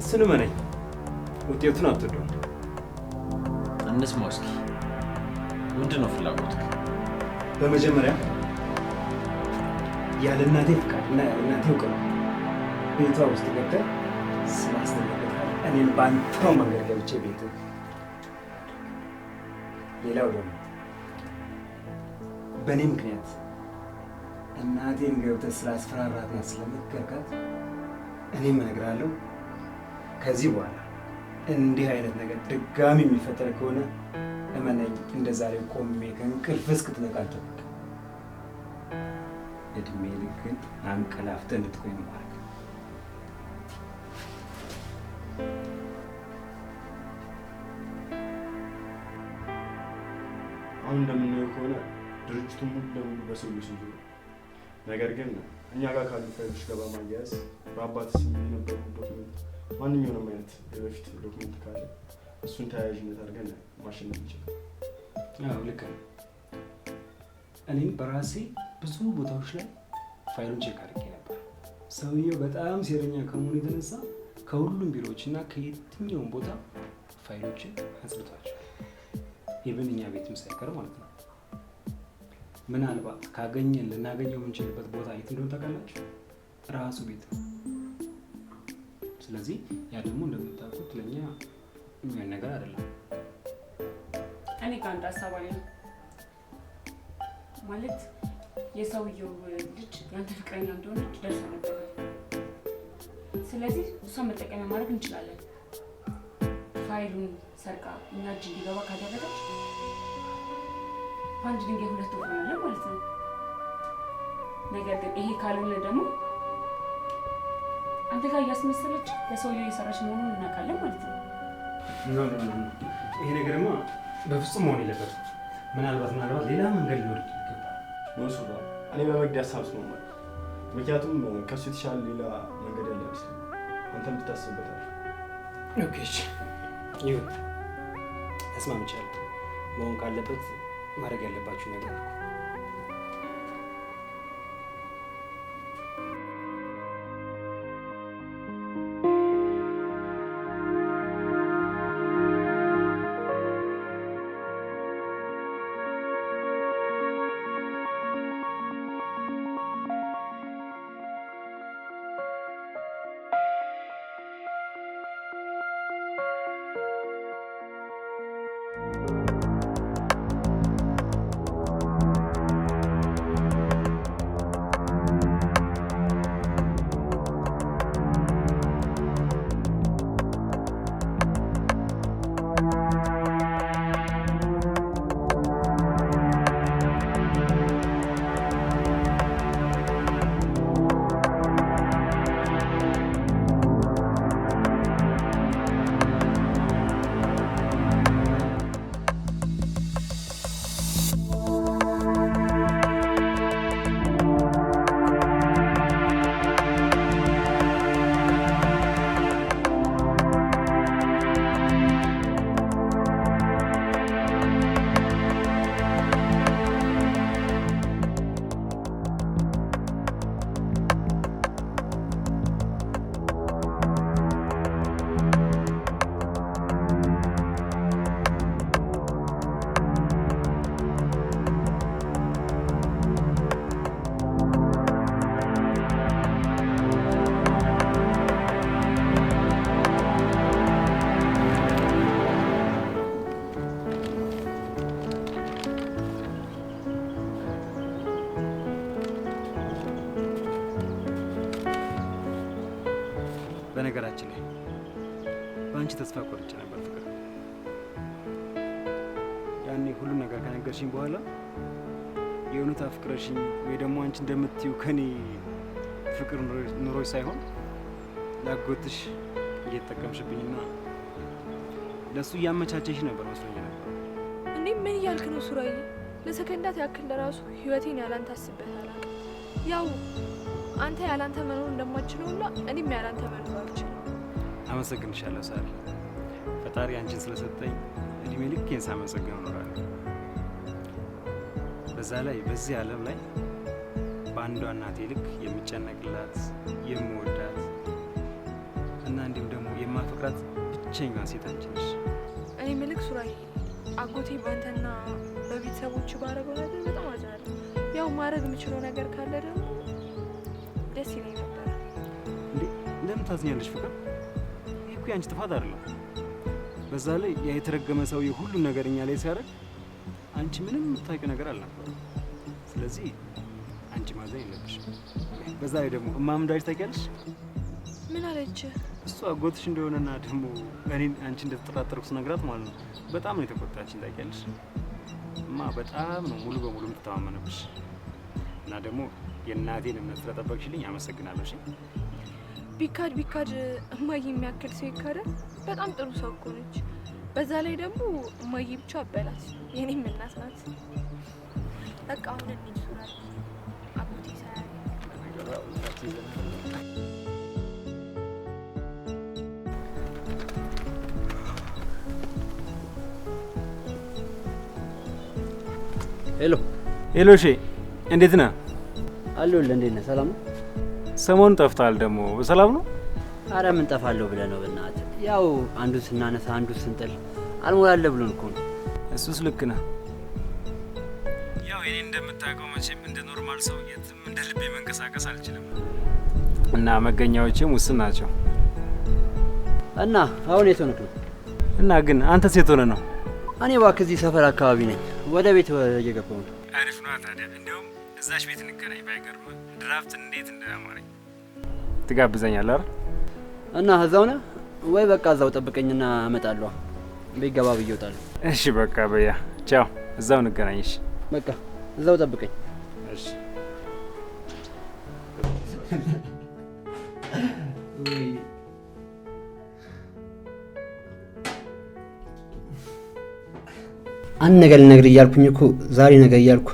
እሱን እመነኝ፣ ውጤቱን አትወደውም። እንስማው እስኪ። ምንድን ነው ፍላጎትህ? በመጀመሪያ ያለ እናቴ ፍቃድ እና ያለ እናቴ እውቅና ቤቷ ውስጥ ገብተህ ስላስጠነቀቅህ እኔም በአንተው መንገድ ገብቼ ቤትህ። ሌላው ደግሞ በእኔ ምክንያት እናቴን ገብተህ ስላስፈራራትና ስለመከርካት እኔም እነግርሃለሁ፣ ከዚህ በኋላ እንዲህ አይነት ነገር ድጋሚ የሚፈጠር ከሆነ እመነኝ፣ እንደ ዛሬ ቆሜ ከእንቅልፍ እስክትነቃ አልጠብቅም። እድሜ ልክን አንቀላፍተህ እንድትቆይ ማድረግ። አሁን እንደምናየው ከሆነ ድርጅቱ ሙሉ ለሙሉ በሰው ስም ነው። ነገር ግን እኛ ጋር ካሉ ፋይሎች ጋር በማያያዝ በአባት ስም የነበሩ ዶክመንት፣ ማንኛውንም አይነት የበፊት ዶክመንት ካለ እሱን ተያያዥነት አድርገን ማሸነፍ እንችላለን። አዎ ልክ ነው። እኔም በራሴ ብዙ ቦታዎች ላይ ፋይሉን ቼክ አድርጌ ነበር። ሰውየው በጣም ሴረኛ ከመሆኑ የተነሳ ከሁሉም ቢሮዎች እና ከየትኛውም ቦታ ፋይሎችን አጽድቷቸው ኢቭን እኛ ቤትም ሳይቀር ማለት ነው። ምናልባት ካገኘን ልናገኘው የምንችልበት ቦታ የት እንደሆነ ታውቃላችሁ? ራሱ ቤት ነው። ስለዚህ ያ ደግሞ እንደምታውቁት ለእኛ የሚሆን ነገር አይደለም። እኔ ጋር አንድ ሀሳብ አለ። ማለት የሰውየው ልጅ ያንተ ፍቅረኛ እንደሆነች ደርሰንበታል። ስለዚህ እሷን መጠቀሚያ ማድረግ እንችላለን። ፋይሉን ሰርቃ እና እጅ እንዲገባ ካደረገች በአንድ ድንጋይ ሁለት ወፍ እንሆናለን ማለት ነው። ነገር ግን ይሄ ካልሆነ ደግሞ አንተ ጋር እያስመሰለች ለሰውየው እየሰራች መሆኑን እናውቃለን ማለት ነው። ይሄ ነገርማ በፍጹም መሆን የለበትም። ምናልባት ሌላ መንገድ ሊኖር ይገባል። ሞሱባ እኔ በመግድ ሀሳብ እስማማለሁ። ምክንያቱም ከሱ የተሻለ ሌላ መንገድ ያለ ይመስለኛል። አንተም ትታስብበታል። ኦኬ እሺ ይሁን፣ ተስማምቻለሁ። መሆን ካለበት ማድረግ ያለባችሁ ነገር ነው። በነገራችን ላይ በአንቺ ተስፋ ቆርጬ ነበር ፍቅር። ያኔ ሁሉ ነገር ከነገርሽኝ በኋላ የእውነት አፍቅረሽኝ ወይ ደግሞ አንቺ እንደምትዩ ከኔ ፍቅር ኑሮች ሳይሆን ላጎትሽ እየተጠቀምሽብኝና ለሱ እያመቻቸሽ ነበር መስሎኝ ነበር። እንዴ ምን እያልክ ነው ሱራዬ? ለሰከንዳት ያክል ለራሱ ህይወቴን ያላንተ አስቤት አላውቅም። ያው አንተ ያላንተ መኖር እንደማትችለውና እኔም ያላንተ መኖር አልችልም። አመሰግንሻለሁ ሳሪ። ፈጣሪ አንቺን ስለሰጠኝ እድሜ ልኬን ሳመሰግነው እኖራለሁ። በዛ ላይ በዚህ ዓለም ላይ በአንዷ እናቴ ልክ የምጨነቅላት የምወዳት እና እንዲሁም ደግሞ የማፈቅራት ብቸኛዋ ሴት አንቺ ነሽ። እኔ ምልክ ሱራዬ፣ አጎቴ ባንተና በቤተሰቦች ባረገው ነገር በጣም አዝናለሁ። ያው ማድረግ የምችለው ነገር ካለ ደግሞ ደስ ይለኝ ነበር። እንዴ ለምን ታዝኛለሽ ፍቅር? ይህ እኮ ያንቺ ጥፋት አይደለም። በዛ ላይ ያ የተረገመ ሰውዬ ሁሉን ነገር እኛ ላይ ሲያደርግ አንቺ ምንም የምታውቂው ነገር አልነበረም። ስለዚህ አንቺ ማዘን የለብሽም። በዛ ላይ ደግሞ እማምዳጅ ታውቂያለሽ? ምን አለች? እሱ አጎትሽ እንደሆነና ደግሞ እኔን አንቺ እንደተጠራጠርኩ ስነግራት ማለት ነው በጣም ነው የተቆጣችኝ። ታውቂያለሽ እማ በጣም ነው ሙሉ በሙሉ የምትተማመነብሽ እና ደግሞ የእናቴን እምነት ስለጠበቅሽልኝ አመሰግናለሁ። እሺ ቢካድ እማዬ የሚያክል ሰው ይካዳል? በጣም ጥሩ ሰው እኮ ነች። በዛ ላይ ደግሞ እማዬ ብቻ አበላት የኔም እናት ናት። በቃ አሁን እንሂድ ሱራዬ፣ አጎቴ ሳያይ ሄሎ ሄሎ። እሺ እንዴት ነህ? አለሁልህ። እንዴት ነህ? ሰላም ነው? ሰሞኑን ጠፍተሃል። ደግሞ በሰላም ነው? አረ ምን ጠፋለሁ ብለህ ነው? በእናትህ ያው አንዱን ስናነሳ አንዱን ስንጥል አልሞላለ ብሎን እኮ ነው። እሱስ ልክ ነህ። ያው እኔ እንደምታውቀው መቼም እንደ ኖርማል ሰው የትም እንደ ልቤ መንቀሳቀስ አልችልም እና መገኛዎችም ውስን ናቸው። እና አሁን የት ሆነህ ነው? እና ግን አንተ ሴት ሆነህ ነው? እኔ እባክህ እዚህ ሰፈር አካባቢ ነኝ። ወደ ቤት እየገባሁ ነው። አሪፍ ነው ታዲያ። እንደውም እዛሽ ቤት እንገናኝ። ባይገርም ድራፍት እንዴት እንደማረኝ ትጋብዘኛለህ አይደል? እና እዛው ነህ ወይ? በቃ እዛው ጠብቀኝና እመጣለሁ። ቤት ገባ ብዬ እወጣለሁ። እሺ በቃ በያ ቻው። እዛው እንገናኝ። እሺ በቃ እዛው ጠብቀኝ። እሺ አንድ ነገር ልነግርህ እያልኩኝ እኮ ዛሬ ነገር እያልኩ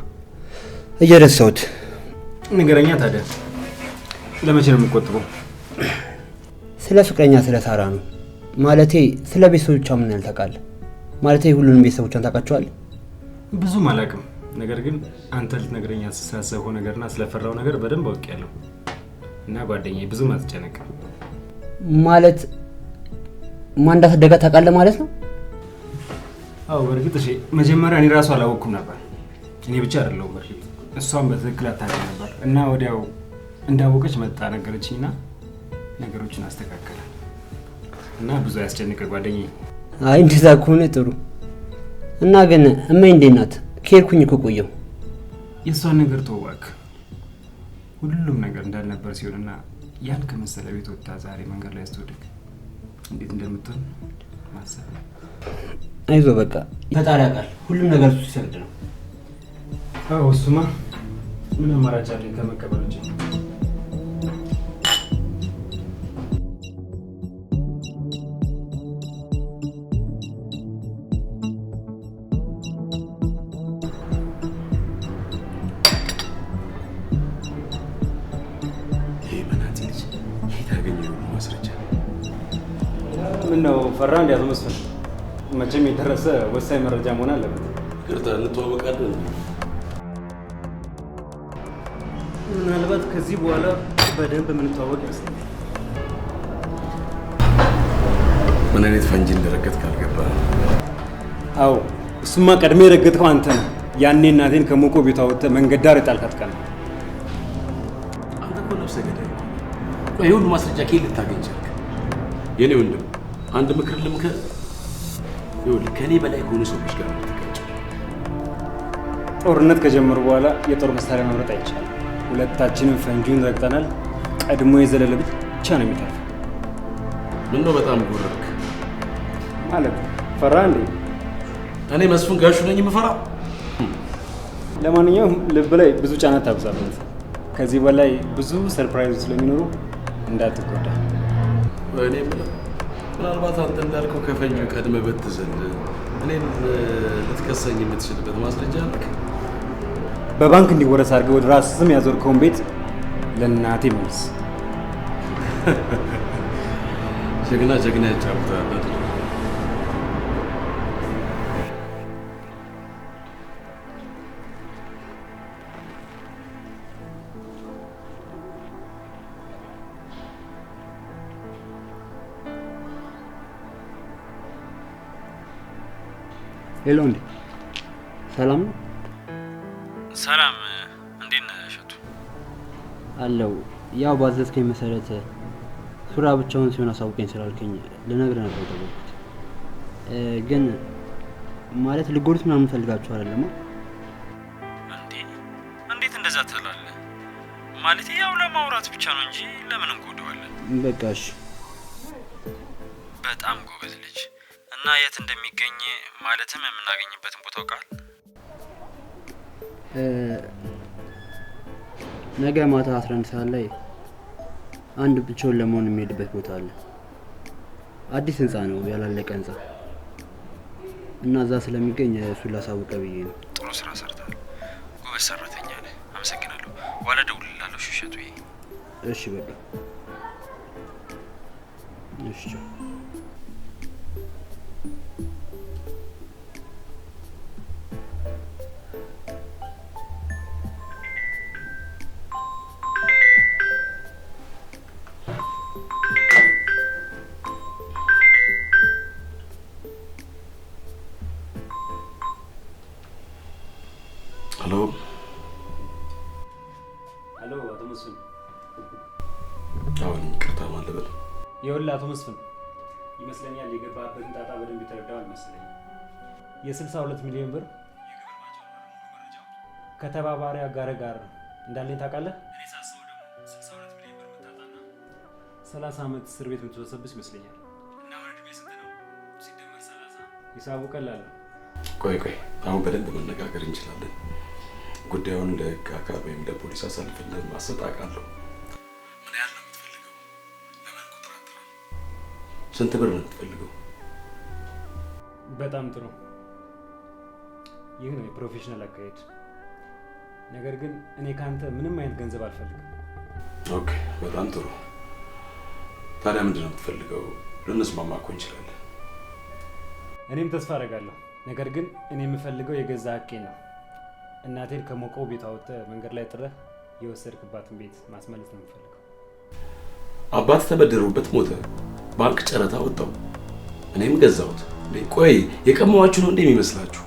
እየረሳሁት። ንገረኛ ታዲያ። ለመቼ ነው የምትቆጥበው? ስለ ፍቅረኛ ስለ ሳራ ነው። ማለቴ ስለ ቤተሰቦቿ ምን ያህል ታውቃለህ? ማለቴ ሁሉንም ቤተሰቦቿን ታውቃቸዋለህ? ብዙም አላውቅም። ነገር ግን አንተ ልትነግረኝ ስላሰብከው ነገርና ስለፈራው ነገር በደንብ አውቄያለሁ እና ጓደኛዬ ብዙም አትጨነቅም። ማለት ማን እንዳሳደጋ ታውቃለህ ማለት ነው? አዎ በእርግጥ እሺ። መጀመሪያ እኔ ራሱ አላወቅኩም ነበር። እኔ ብቻ አይደለሁም በርግጥ እሷም በትክክል አታውቅም ነበር እና ወዲያው እንዳወቀች መጣ ነገረችኝና ነገሮችን አስተካከለ እና ብዙ ያስጨንቀ ጓደኛዬ። አይ እንደዛ ከሆነ ጥሩ። እና ግን እማዬ እንዴት ናት? ከሄድኩኝ እኮ ቆየሁ። የእሷን ነገር ተው እባክህ። ሁሉም ነገር እንዳልነበር ሲሆንና ያን ከመሰለ ቤት ወጣ ዛሬ መንገድ ላይ ስትወድቅ እንዴት እንደምትሆን ማሰብ። አይዞህ በቃ ፈጣሪ ያውቃል። ሁሉም ነገር እሱ ሲፈቅድ ነው። አዎ እሱማ ምን አማራጭ አለኝ ከመቀበል ውጭ። ምነው ፈራ? እንዲያቶ መስፈን መቼም የደረሰ ወሳኝ መረጃ መሆን አለበት። ይቅርታ እንተዋወቃለን። ምናልባት ከዚህ በኋላ በደንብ የምንተዋወቅ ይመስለኛል። ምን አይነት ፈንጂ እንደረገጥክ አልገባህም? አዎ እሱማ ቀድሜ የረገጥከው አንተ ነህ። ያኔ እናቴን ከሞቆ ቤቷ ወጥተህ መንገድ ዳር የጣልካት ቀን ነው። አንተ እኮ ነፍሰ ገዳይ። ቆይ ሁሉ ማስረጃ ከየት ልታገኝ ቻልክ? የኔ ወንድም አንድ ምክር ልምከር። ይኸውልህ ከኔ በላይ ከሆኑ ሰዎች ጋር የምትጋጨው። ጦርነት ከጀመሩ በኋላ የጦር መሳሪያ መምረጥ አይቻልም። ሁለታችንም ፈንጂውን ረግጠናል። ቀድሞ የዘለለ ብቻ ነው የሚተርፈው። ምነው በጣም ጎረርክ? ማለት ፈራ እንዴ? እኔ መስፍን ጋሹ ነኝ የምፈራው? ለማንኛውም ልብ ላይ ብዙ ጫና ታብዛበት። ከዚህ በላይ ብዙ ሰርፕራይዝ ስለሚኖሩ እንዳትጎዳ። እኔ ምናልባት አንተ እንዳልከው ከፈንጁ ቀድመህ ብትዘል እኔን ልትከሰኝ የምትችልበት ማስረጃ አለክ? በባንክ እንዲወረስ አድርገህ ወደ ራስህ ስም ያዞርከውን ቤት ለእናቴ መልስ። ጀግና ጀግና ያጫውታል። ሄሎ፣ እንዴ ሰላም ነው? ሰላም፣ እንዴት ነህ እሸቱ? አለው። ያው ባዘዝከኝ መሰረት ሱራ ብቻውን ሲሆን አሳውቀኝ ስላልከኝ ልነግርህ ነበር የደወልኩት። ግን ማለት ልጎዱት ምናምን ፈልጋችሁ አይደለም? እንዴት እንደዛ ትላለህ? ማለት ያው ለማውራት ብቻ ነው እንጂ ለምን እንጎዳዋለን? በቃ እሺ። በጣም ጎበዝ ልጅ እና የት እንደሚገኝ ማለትም የምናገኝበትን ቦታ አውቃል? ነገ ማታ 11 ሰዓት ላይ አንድ ብቻውን ለመሆን የሚሄድበት ቦታ አለ። አዲስ ህንጻ ነው፣ ያላለቀ ህንጻ እና እዛ ስለሚገኝ እሱን ላሳውቀ ብዬ ነው። ጥሩ ስራ ሰርተሃል። ጎበዝ ሰራተኛ ነህ። አመሰግናለሁ። ዋላ ደውልልሃለሁ እሸቱዬ። እሺ በቃ እሺ። ሄሎ አቶ መስፍን። አሁን ይቅርታ ማለት ነው። ይኸውልህ አቶ መስፍን ይመስለኛል የገባበትን ጣጣ በደንብ የተረዳው አልመሰለኝም። የ62 ሚሊዮን ብር ከተባባሪ አጋር ጋር እንዳለኝ ታውቃለህ? እኔ ሳስበው ደግሞ 62 ሚሊዮን ብር መታጣና 30 ዓመት እስር ቤት የምትወሰብስ ይመስለኛል። እና ወደ ዕድሜ ስንት ነው ሲደመር 30? ሂሳቡ ቀላል ነው። ቆይ አሁን በደንብ መነጋገር እንችላለን። ጉዳዩን ለህግ አካል ወይም ለፖሊስ አሳልፈን ማሰጥ አውቃለሁ። ምን ያህል ነው የምትፈልገው? ለምን ቁጥር አጥራለሁ? ስንት ብር ነው የምትፈልገው? በጣም ጥሩ። ይህ ነው የፕሮፌሽናል አካሄድ። ነገር ግን እኔ ካንተ ምንም አይነት ገንዘብ አልፈልግም። ኦኬ፣ በጣም ጥሩ። ታዲያ ምንድን ነው የምትፈልገው? ልንስማማ እኮ እንችላለን። እኔም ተስፋ አደርጋለሁ። ነገር ግን እኔ የምፈልገው የገዛ ሀቄ ነው። እናቴን ከሞቀው ቤት አውጥተህ መንገድ ላይ ጥረህ የወሰድክባትን ቤት ማስመለስ ነው የምፈልገው። አባት ተበደሩበት ሞተ፣ ባንክ ጨረታ ወጣው፣ እኔም ገዛሁት። ቆይ የቀማዋችሁ ነው እንደሚመስላችሁ?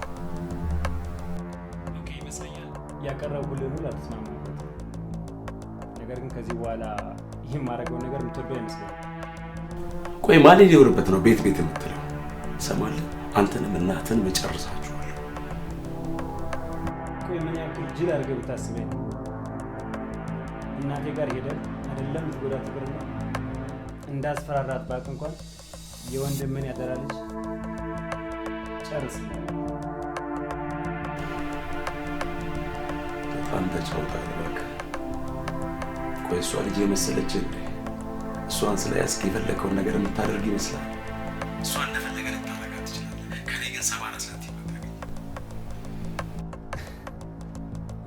ኦኬ ይመስለኛል። ያቀረብኩልህን ሁሉ አልተስማማሁበት። ነገር ግን ከዚህ በኋላ ይህን ማድረገው ነገር የምትወደው አይመስለኝም። ቆይ ማን ሊኖርበት ነው ቤት የምትለው? ሰማለህ? አንተንም እናትህን መጨረሳችኋለሁ። ቆይ ምን ያክል ጅል አድርገህ ብታስበኝ ነው? እናቴ ጋር ሄደህ አይደለም ልትጎዳ ትቅርና እንዳስፈራራት ባቅ እንኳን የወንድምን ያደራ ልጅ ጨርስ። በጣም ተጫውተሃል እባክህ። ቆይ እሷ ልጅ የመሰለች እሷን ስለያዝክ የፈለከውን ነገር የምታደርግ ይመስላል? እሷ እንደፈለገ ልታደርጋት ትችላለህ። ከኔ ግን 70 ሳንቲም አታገኝም።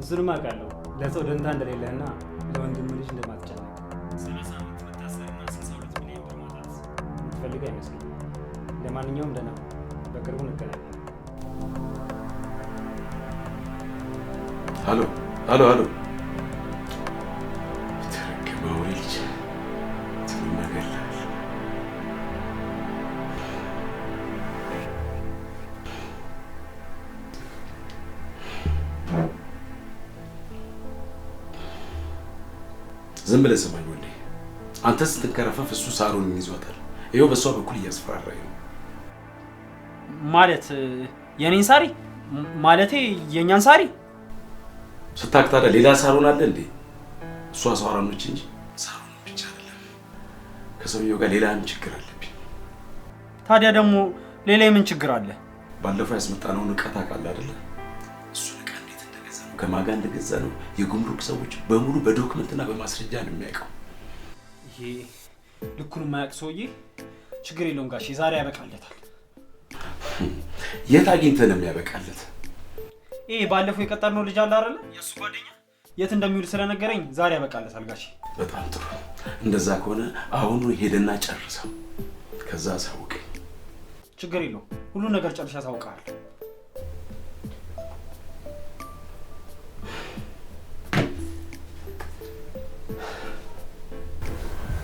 እሱንም አውቃለሁ። ለሰው ደንታ እንደሌለህና ለወንድም ልጅ እንደማትጨነቅ። 30 ዓመት መታሰርና 62 ሚሊዮን ብር ማጣት የምትፈልግ አይመስለኝም። ለማንኛውም ደህና፣ በቅርቡ እንገናኛለን። ሄሎ የተረገመው ልጅ ትናገራለህ። ዝም ብለህ ስማኝ ወንዴ። አንተ ስትንከረፈፍ እሱ ሳሮንን ይዟታል። ይኸው በእሷ በኩል እያስፈራራኝ ነው። ማለት የኔን ሳሪ ማለቴ የኛን ሳሪ ስታክ ታዲያ ሌላ ሳሮን አለ እንዴ? እሷ ሳሮን ነች እንጂ ሳሮን ብቻ አይደለም። ከሰውየው ጋር ሌላ ችግር አለብኝ። ታዲያ ደግሞ ሌላ የምን ችግር አለ? ባለፈው ያስመጣነውን ዕቃ ታውቃለህ አይደለ? እሱን ዕቃ እንዴት እንደገዛ ነው፣ ከማን ጋር እንደገዛ ነው የጉምሩክ ሰዎች በሙሉ በዶክመንትና በማስረጃ ነው የሚያውቀው። ይሄ ልኩን የማያውቅ ሰውዬ ችግር የለውም ጋሼ፣ ዛሬ ያበቃለታል። የት አግኝተህ ነው የሚያበቃለት? ይሄ ባለፈው የቀጠርነው ልጅ አለ አይደለ? የእሱ ጓደኛ የት እንደሚውል ስለነገረኝ ዛሬ ያበቃለታል ጋሼ። በጣም ጥሩ። እንደዛ ከሆነ አሁኑ ሄደና ጨርሰው፣ ከዛ አሳውቀኝ። ችግር የለውም፣ ሁሉ ነገር ጨርሼ አሳውቅሃለሁ።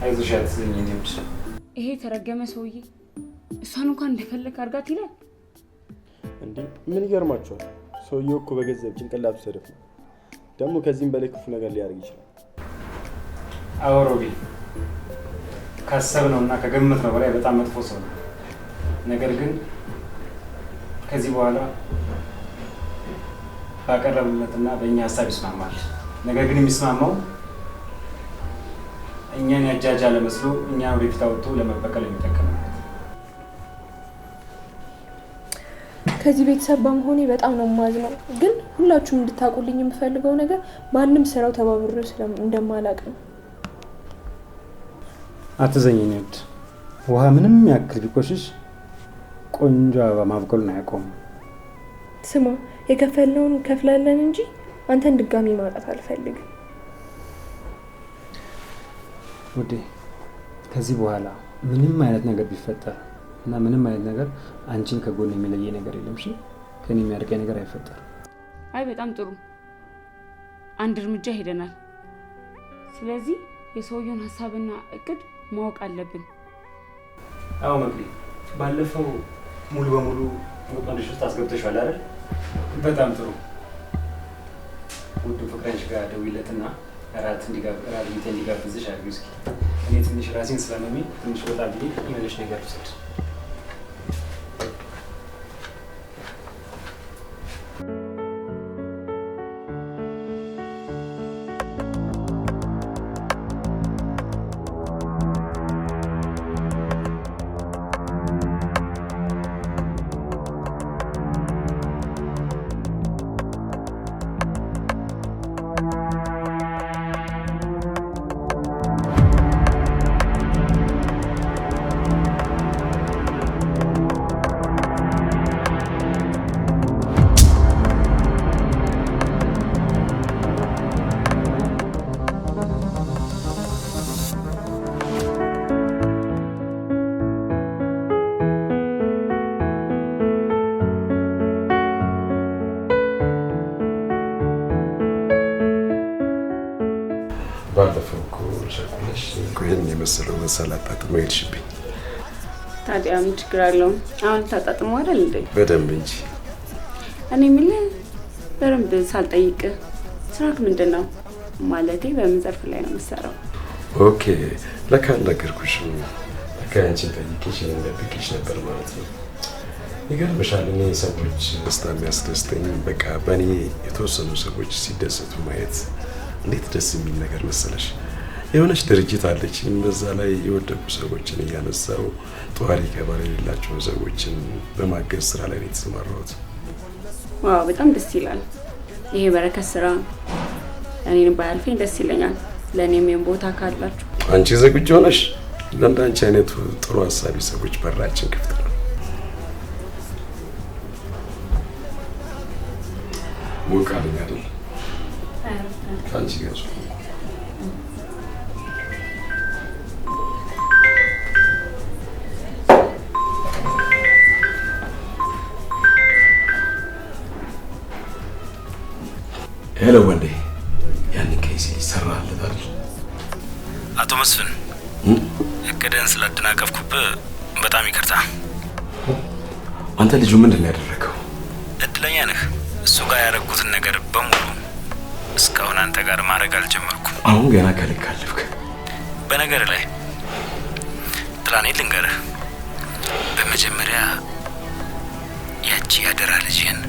አይዞሽ አትዘኝ። እኔ ብቻ ይሄ ተረገመ ሰውዬ እሷን እንኳን እንደፈለክ አድርጋት ይላል እንዴ? ምን ይገርማችኋል? ሰውየው እኮ በገንዘብ ጭንቅላቱ ሰደፍ ነው። ደግሞ ከዚህም በላይ ክፉ ነገር ሊያደርግ ይችላል። አወሮቢ ካሰብነውና ከገመትነው በላይ በጣም መጥፎ ሰው ነው። ነገር ግን ከዚህ በኋላ ባቀረብነትና በእኛ ሀሳብ ይስማማል። ነገር ግን የሚስማማው እኛን ያጃጃለ መስሎ እኛን ወደፊት አውጥቶ ለመበቀል የሚጠቀምበት። ከዚህ ቤተሰብ በመሆኔ በጣም ነው የማዝነው። ግን ሁላችሁም እንድታውቁልኝ የምፈልገው ነገር ማንም ስራው ተባብሮ እንደማላቅ ነው። አትዘኝ የኔ ውድ። ውሃ ምንም ያክል ቢቆሽሽ ቆንጆ አበባ ማብቀሉን አያቆምም። ስማ፣ የከፈልነውን ከፍላለን እንጂ አንተን ድጋሚ ማጣት አልፈልግም። ውዴ፣ ከዚህ በኋላ ምንም አይነት ነገር ቢፈጠር እና ምንም አይነት ነገር አንቺን ከጎን የሚለየ ነገር የለም። እሺ? ከኔ የሚያርቀኝ ነገር አይፈጠርም። አይ በጣም ጥሩ፣ አንድ እርምጃ ሄደናል። ስለዚህ የሰውየውን ሀሳብና እቅድ ማወቅ አለብን። አዎ መግቢ፣ ባለፈው ሙሉ በሙሉ ወጥመድሽ ውስጥ አስገብተሻል አይደል? በጣም ጥሩ። ውዱ ፍቅረኛሽ ጋር ደውይለትና እራት እንዲጋብዝሽ አድርጊው እስኪ። እኔ ትንሽ ራሴን ስለመመኝ ትንሽ ወጣ ብዬ የሆነች ነገር ልውሰድ። ባለፈው እኮ ሸኩለሽ ይህን የመሰለው መሰል አጣጥሞ ሄድሽብኝ። ታዲያ ምን ችግር አለው? አሁን ታጣጥሞ አይደል እንዴ? በደንብ እንጂ። እኔ የምልህ በደንብ ሳልጠይቅህ ስራክ ምንድን ነው? ማለቴ በምን ዘርፍ ላይ ነው የምትሰራው? ኦኬ፣ ለካ አልነገርኩሽም። ለካ አንቺን ጠይቄሽ ልንደብቅሽ ነበር ማለት ነው። ይገርምሻል፣ እኔ ሰዎች ደስታ የሚያስደስተኝ በቃ በእኔ የተወሰኑ ሰዎች ሲደሰቱ ማየት እንዴት ደስ የሚል ነገር መሰለሽ። የሆነች ድርጅት አለች፣ በዛ ላይ የወደቁ ሰዎችን እያነሳው ጧሪ ቀባሪ የሌላቸውን ሰዎችን በማገዝ ስራ ላይ ነው የተሰማራሁት። ዋው በጣም ደስ ይላል። ይሄ በረከት ስራ እኔን ባያልፈኝ ደስ ይለኛል። ለእኔም ይሄን ቦታ ካላችሁ አንቺ ዝግጁ ሆነሽ ለእንዳንቺ አይነቱ ጥሩ ሀሳቢ ሰዎች በራችን ክፍት ነው። ሞቃልኝ አይደል? ከአንቺ ጋር ሄሎ ወንዴ፣ ያንን ኬስ ይሰራልህ አይደል? አቶ መስፍን፣ እቅድህን ስላደናቀፍኩብህ በጣም ይቅርታ። አንተ ልጁ ምንድን ነው ያደረገው? እድለኛ ነህ። እሱ ጋር ያደረጉትን ነገር በሙሉ እስካሁን አንተ ጋር ማድረግ አልጀመርኩም። አሁን ገና ከልክ አለፍክ። በነገር ላይ ጥላኔ ልንገርህ፣ በመጀመሪያ ያቺ ያደራ ልጅህን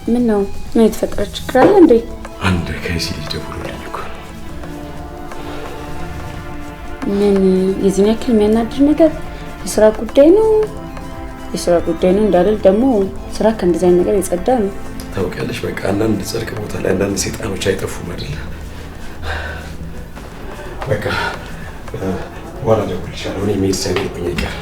ምን ነው? ምን የተፈጠረ ችግር አለ እንዴ? አንድ ከሲ ልጅ ደውሎልኝ እኮ ምን የዚህን ያክል የሚያናድር ነገር? የስራ ጉዳይ ነው የስራ ጉዳይ ነው እንዳልል ደግሞ ስራ ከእንደዚህ አይነት ነገር የጸዳ ነው። ታውቂያለሽ፣ በቃ አንዳንድ ጽድቅ ቦታ ላይ አንዳንድ ሰይጣኖች አይጠፉም አይደል? በቃ በኋላ እደውልልሻለሁ። እኔ መሄድ ሳይኖርብኝ አይቀርም።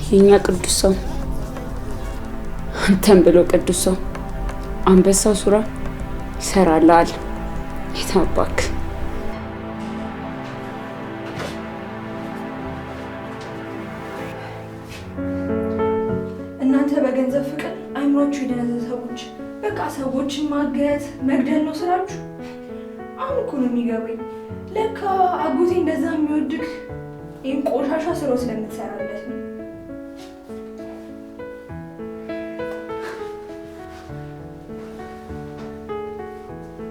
የኛ ቅዱስ ሰው አንተን ብሎ ቅዱስ ሰው አንበሳው ሱራ ይሰራልሃል። የታባክ እናንተ በገንዘብ ፍቅር አይምሯችሁ የደነዘዘ ሰዎች በቃ ሰዎችን ማገት መግደል ነው ስራችሁ። አሁን እኮ ነው የሚገባኝ። ለካ አጎቴ እንደዛ የሚወድቅ ይህን ቆሻሻ ስራ ስለምትሰራለት ነው።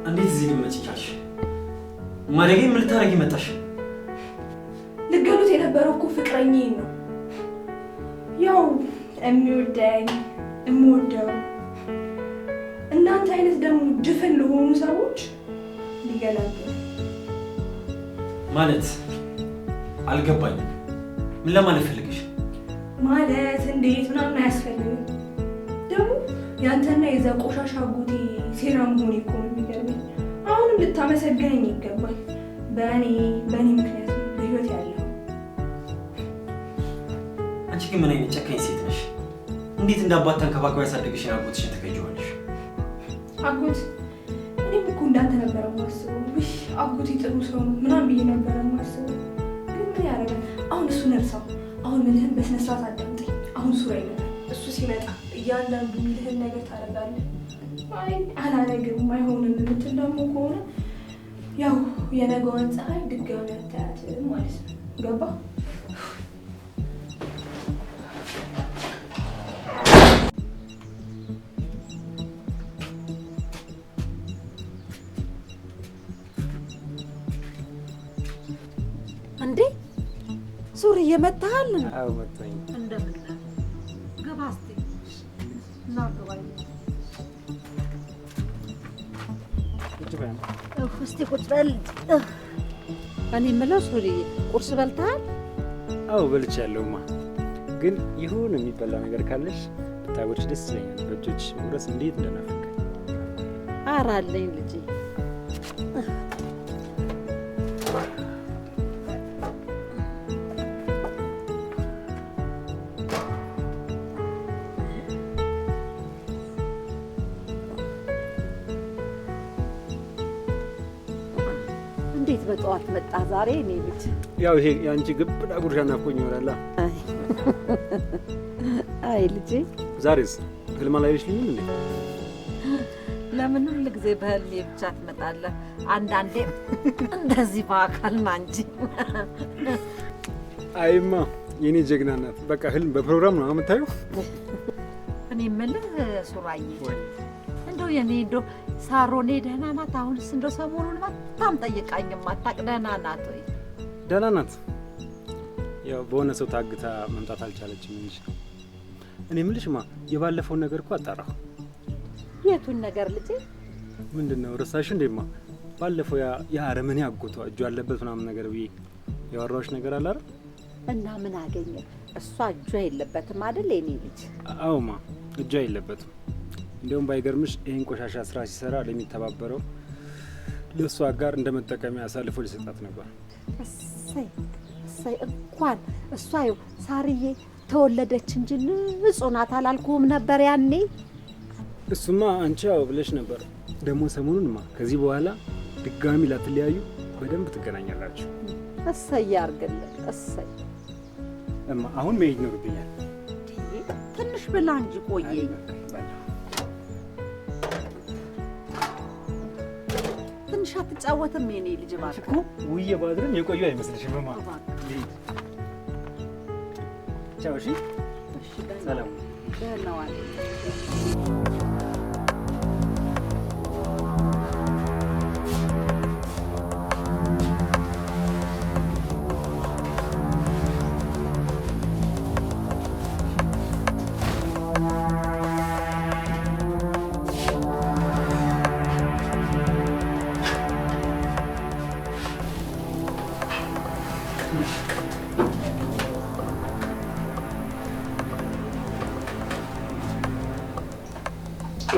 እንዴት እዚህ ልመጪ ቻልሽ? ማለጌ ምን ልታረጊ መጣሽ? ልገሉት የነበረው እኮ ፍቅረኛዬን ነው። ያው የሚወደኝ የምወደው እናንተ አይነት ደግሞ ድፍን ለሆኑ ሰዎች ሊገላግል ማለት አልገባኝም። ምን ለማለት ፈልገሽ? ማለት እንዴት ምናምን አያስፈልግም። ደግሞ ያንተና የዛ ቆሻሻ አጎቴ ሴራ መሆን እኮ ነው የሚገርመኝ። አሁንም ልታመሰግነኝ ይገባል። በእኔ ምክንያት ነው በህይወት ያለው። አንቺ ግን ምን አይነት ጨካኝ ሴት ነሽ? እንዴት እንዳባት ተንከባክባ ያሳደገሽን አጎትሽን ትከጂዋለሽ? አጎት እኔም እኮ እንዳንተ ነበረ የማስበው። ውይ አጎቴ ጥሩ ሰው ነው ምናምን ብዬ ነበረ የማስበው። ግን ምን ያደርጋል? አሁን እሱን እርሳው። አሁን ምልህን በስነ ስርዓት አዳምጠኝ። አሁን ሱራ ይመጣል። እሱ ሲመጣ እያንዳንዱ የሚልህን ነገር ታደርጋለህ። አይ አላደርግም አይሆንም የምትል ደግሞ ከሆነ ያው የነገዋን ፀሐይ ድጋሚ አታያትም ማለት ነው። ገባ? እንዴ ሱሪ እየመታሃል? አዎ መጣኝ። እንደምን ግባ እስቲ እና ግባ። እስቲ ቁጭ በል። እኔ የምለው ሱሪ ቁርስ በልተሃል? አዎ በልቻለሁማ። ግን ይሁን የሚበላ ነገር ካለሽ ብታጎርሽ ደስ ይለኛል። በእጆችሽ መጉረስ እንዴት እንደናፈቀኝ። ኧረ አለኝ ልጄ። እንዴት በጠዋት መጣ ዛሬ? እኔ ልጅ ያው ይሄ ያንቺ ግብዳ ጉርሻ ናፍቆኝ ይሆናል። አይ ልጄ፣ ዛሬስ ህልም አላየሽልኝም እንዴ? ለምን ሁል ጊዜ በህልሜ ብቻ ትመጣለህ? አንዳንዴ እንደዚህ በአካል ና እንጂ። አይማ የኔ ጀግና ናት። በቃ ህልም በፕሮግራም ነው የምታየው። እኔ የምልህ ሱራዬ፣ እንደው የኔ እንደው ሳሮኔ ደህና ናት? አሁንስ እንደው ሰሞኑን በጣም ጠይቃኝም አታውቅ። ደህና ናት ወይ? ደህና ናት። ያው በሆነ ሰው ታግታ መምጣት አልቻለችም እንጂ። እኔ የምልሽማ የባለፈውን ነገር እኮ አጣራሁ። የቱን ነገር ልጄ? ምንድነው ረሳሽ እንዴማ? ባለፈው ያ አረመኔ አጎቷ እጁ አለበት ምናምን ነገር ብዬ ያወራሁሽ ነገር አለ አይደል? እና ምን አገኘ? እሷ እጇ የለበትም አይደል የኔ ልጅ? አዎማ እጇ የለበትም። እንዲያውም ባይገርምሽ ይህን ቆሻሻ ስራ ሲሰራ ለሚተባበረው ለእሷ ጋር እንደ መጠቀሚያ አሳልፎ ሊሰጣት ነበር። እሰይ እሰይ፣ እንኳን እሷ ይኸው ሳርዬ ተወለደች እንጂ ንጹህ ናት አላልኩም ነበር ያኔ? እሱማ አንቺ ያው ብለሽ ነበር። ደግሞ ሰሞኑንማ ከዚህ በኋላ ድጋሚ ላትለያዩ በደንብ ትገናኛላችሁ። እሰይ ያርግልን። እሰይ እማ አሁን መሄድ ይኖርብኛል። ትንሽ ብላ እንጂ ቆየኝ። ትንሽ አትጫወትም የኔ ልጅ? እባክህ እኮ ውዬ ባድርም የቆዩ አይመስልሽም? እማ ቻው። እሺ ሰላም። ደህና ዋል።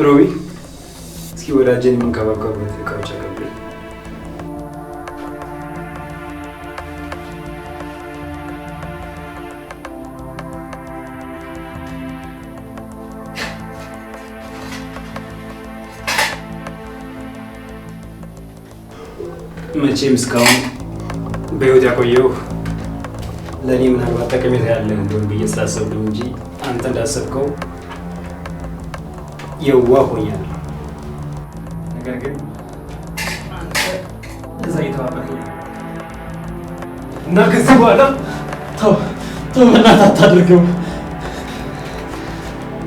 ሮቢ እስኪ ወዳጄን የምንከባከቡበት እቃዎች አቀብለኝ። መቼም እስካሁን በህይወት ያቆየው ለእኔ ምናልባት ጠቀሜታ ያለ እንደሆን ብዬ ስላሰብኩ እንጂ አንተ እንዳሰብከው የዋህ ሆኛለሁ። ነገር ግን አንተ እዛ እየተባበርከኝ እና ከዚህ በኋላ ተው በእናትህ አታድርገው።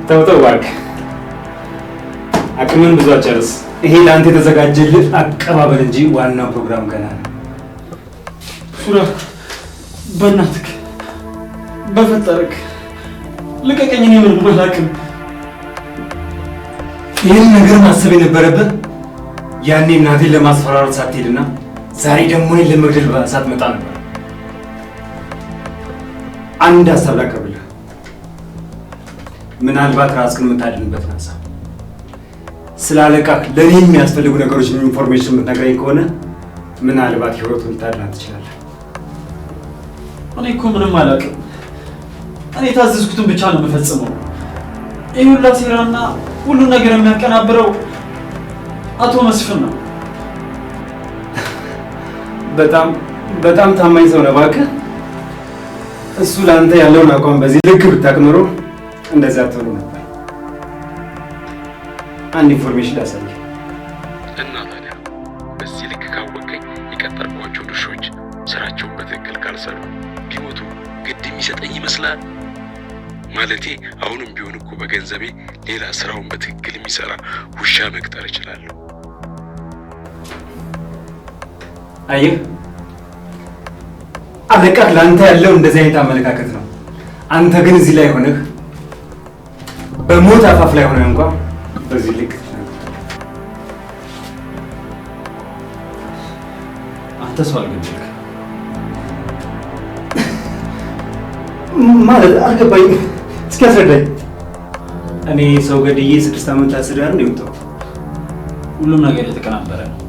ተው እባክህ፣ አቅምን ብዙ አጨርስ። ይሄ ለአንተ የተዘጋጀልህ አቀባበል እንጂ ዋናው ፕሮግራም ገና ነው። ሱራ በእናትህ በፈጠረክ ልቀቀኝ። እኔ ምንም አላውቅም። ይህን ነገር ማሰብ የነበረብህ ያኔ እናቴን ለማስፈራራት ሳትሄድና ዛሬ ደግሞ እኔን ለመግደል ሳትመጣ ነበር። አንድ ሀሳብ ላቀርብልህ፣ ምናልባት ራስህን የምታድንበትን ሀሳብ። ስለ አለቃህ ለእኔ የሚያስፈልጉ ነገሮች ኢንፎርሜሽን የምትነግረኝ ከሆነ ምናልባት ህይወቱን ልታድናት ትችላለህ። እኔ እኮ ምንም አላውቅም። እኔ የታዘዝኩትን ብቻ ነው የምፈጽመው። ይህ ሁላ ሴራና ሁሉን ነገር የሚያቀናብረው አቶ መስፍን ነው። በጣም ታማኝ ሰው ነው እባክህ። እሱ ለአንተ ያለውን አቋም በዚህ ልክ ብታውቅ ኖሮ እንደዚህ አትሆኑ ነበር። አንድ ኢንፎርሜሽን ላሳየህ እና ታዲያ በዚህ ልክ ካወቀኝ የቀጠርኳቸው ድርሾች ስራቸውን በትክክል ካልሰሩ ቢሞቱ ግድ የሚሰጠኝ ይመስላል? ማለቴ አሁንም ቢሆን እኮ በገንዘቤ ሌላ ስራውን በትክክል የሚሰራ ውሻ መቅጠር እችላለሁ። አየህ፣ አለቃህ ለአንተ ያለው እንደዚህ አይነት አመለካከት ነው። አንተ ግን እዚህ ላይ ሆነህ በሞት አፋፍ ላይ ሆነህ እንኳን በዚህ ልክ አንተ ሰው አልገደልክ ማለት አልገባኝም። እስኪ አስረዳኝ። እኔ ሰው ገድዬ 6 ዓመት ታስሬ ነው የወጣሁት። ሁሉም ነገር የተቀናበረ ነው።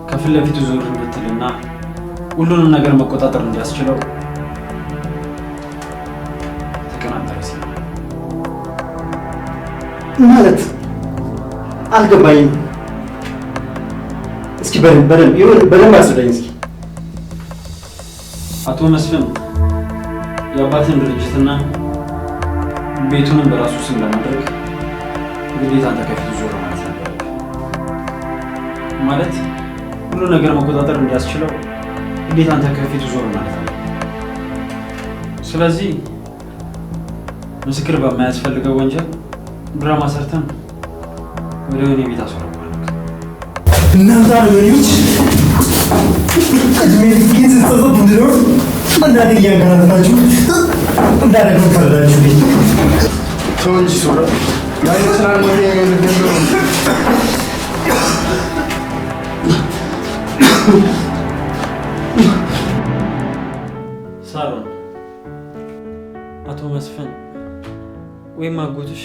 ከፊት ለፊቱ ዞር እንድትልና ሁሉንም ነገር መቆጣጠር እንዲያስችለው የተቀናበረ ሲል ማለት አልገባኝም። እስኪ በደንብ አስረዳኝ እስኪ። አቶ መስፍን የአባትን ድርጅትና ቤቱንም በራሱ ስም ለማድረግ ግዴታ አንተ ከፊቱ ዞር ማለት ነበር። ማለት ሁሉ ነገር መቆጣጠር እንዲያስችለው ግዴታ አንተ ከፊቱ ዞር ማለት ነው። ስለዚህ ምስክር በማያስፈልገው ወንጀል ድራማ ሰርተን ወደ ወህኒ ቤት አስወረዋል። እናንተ አረመኔዎች እድሜ ልኬን ስጸጸት እንድኖር አንዳንዴ እያንከራተታችሁ እንዳደረግ ፈረዳችሁልኝ። ተው እንጂ ሱራ፣ የአይነት ስራን ወደ ያገለገለው ሳሮን፣ አቶ መስፍን ወይም አጎትሽ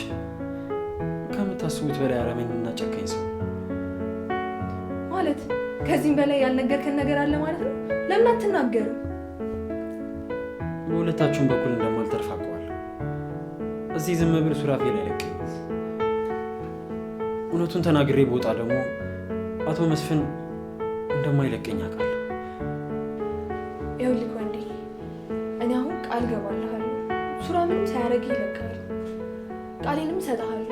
ከምታስቡት በላይ አረመኔና ጨካኝ ሰው ማለት። ከዚህም በላይ ያልነገርከን ነገር አለ ማለት ነው? ለምን አትናገርም? በሁለታችሁም በኩል እንደማልተርፍ አውቀዋለሁ። እዚህ ዝም ብል ሱራፌል አይለቀኝም። እውነቱን ተናግሬ በወጣ ደግሞ አቶ መስፍን እንደማይለቀኝ አውቃለሁ። ይኸውልህ ወንዴ፣ እኔ አሁን ቃል ገባልሃለሁ። ሱራ ምንም ሳያደርግ ይለቃል። ቃሌንም እሰጥሃለሁ።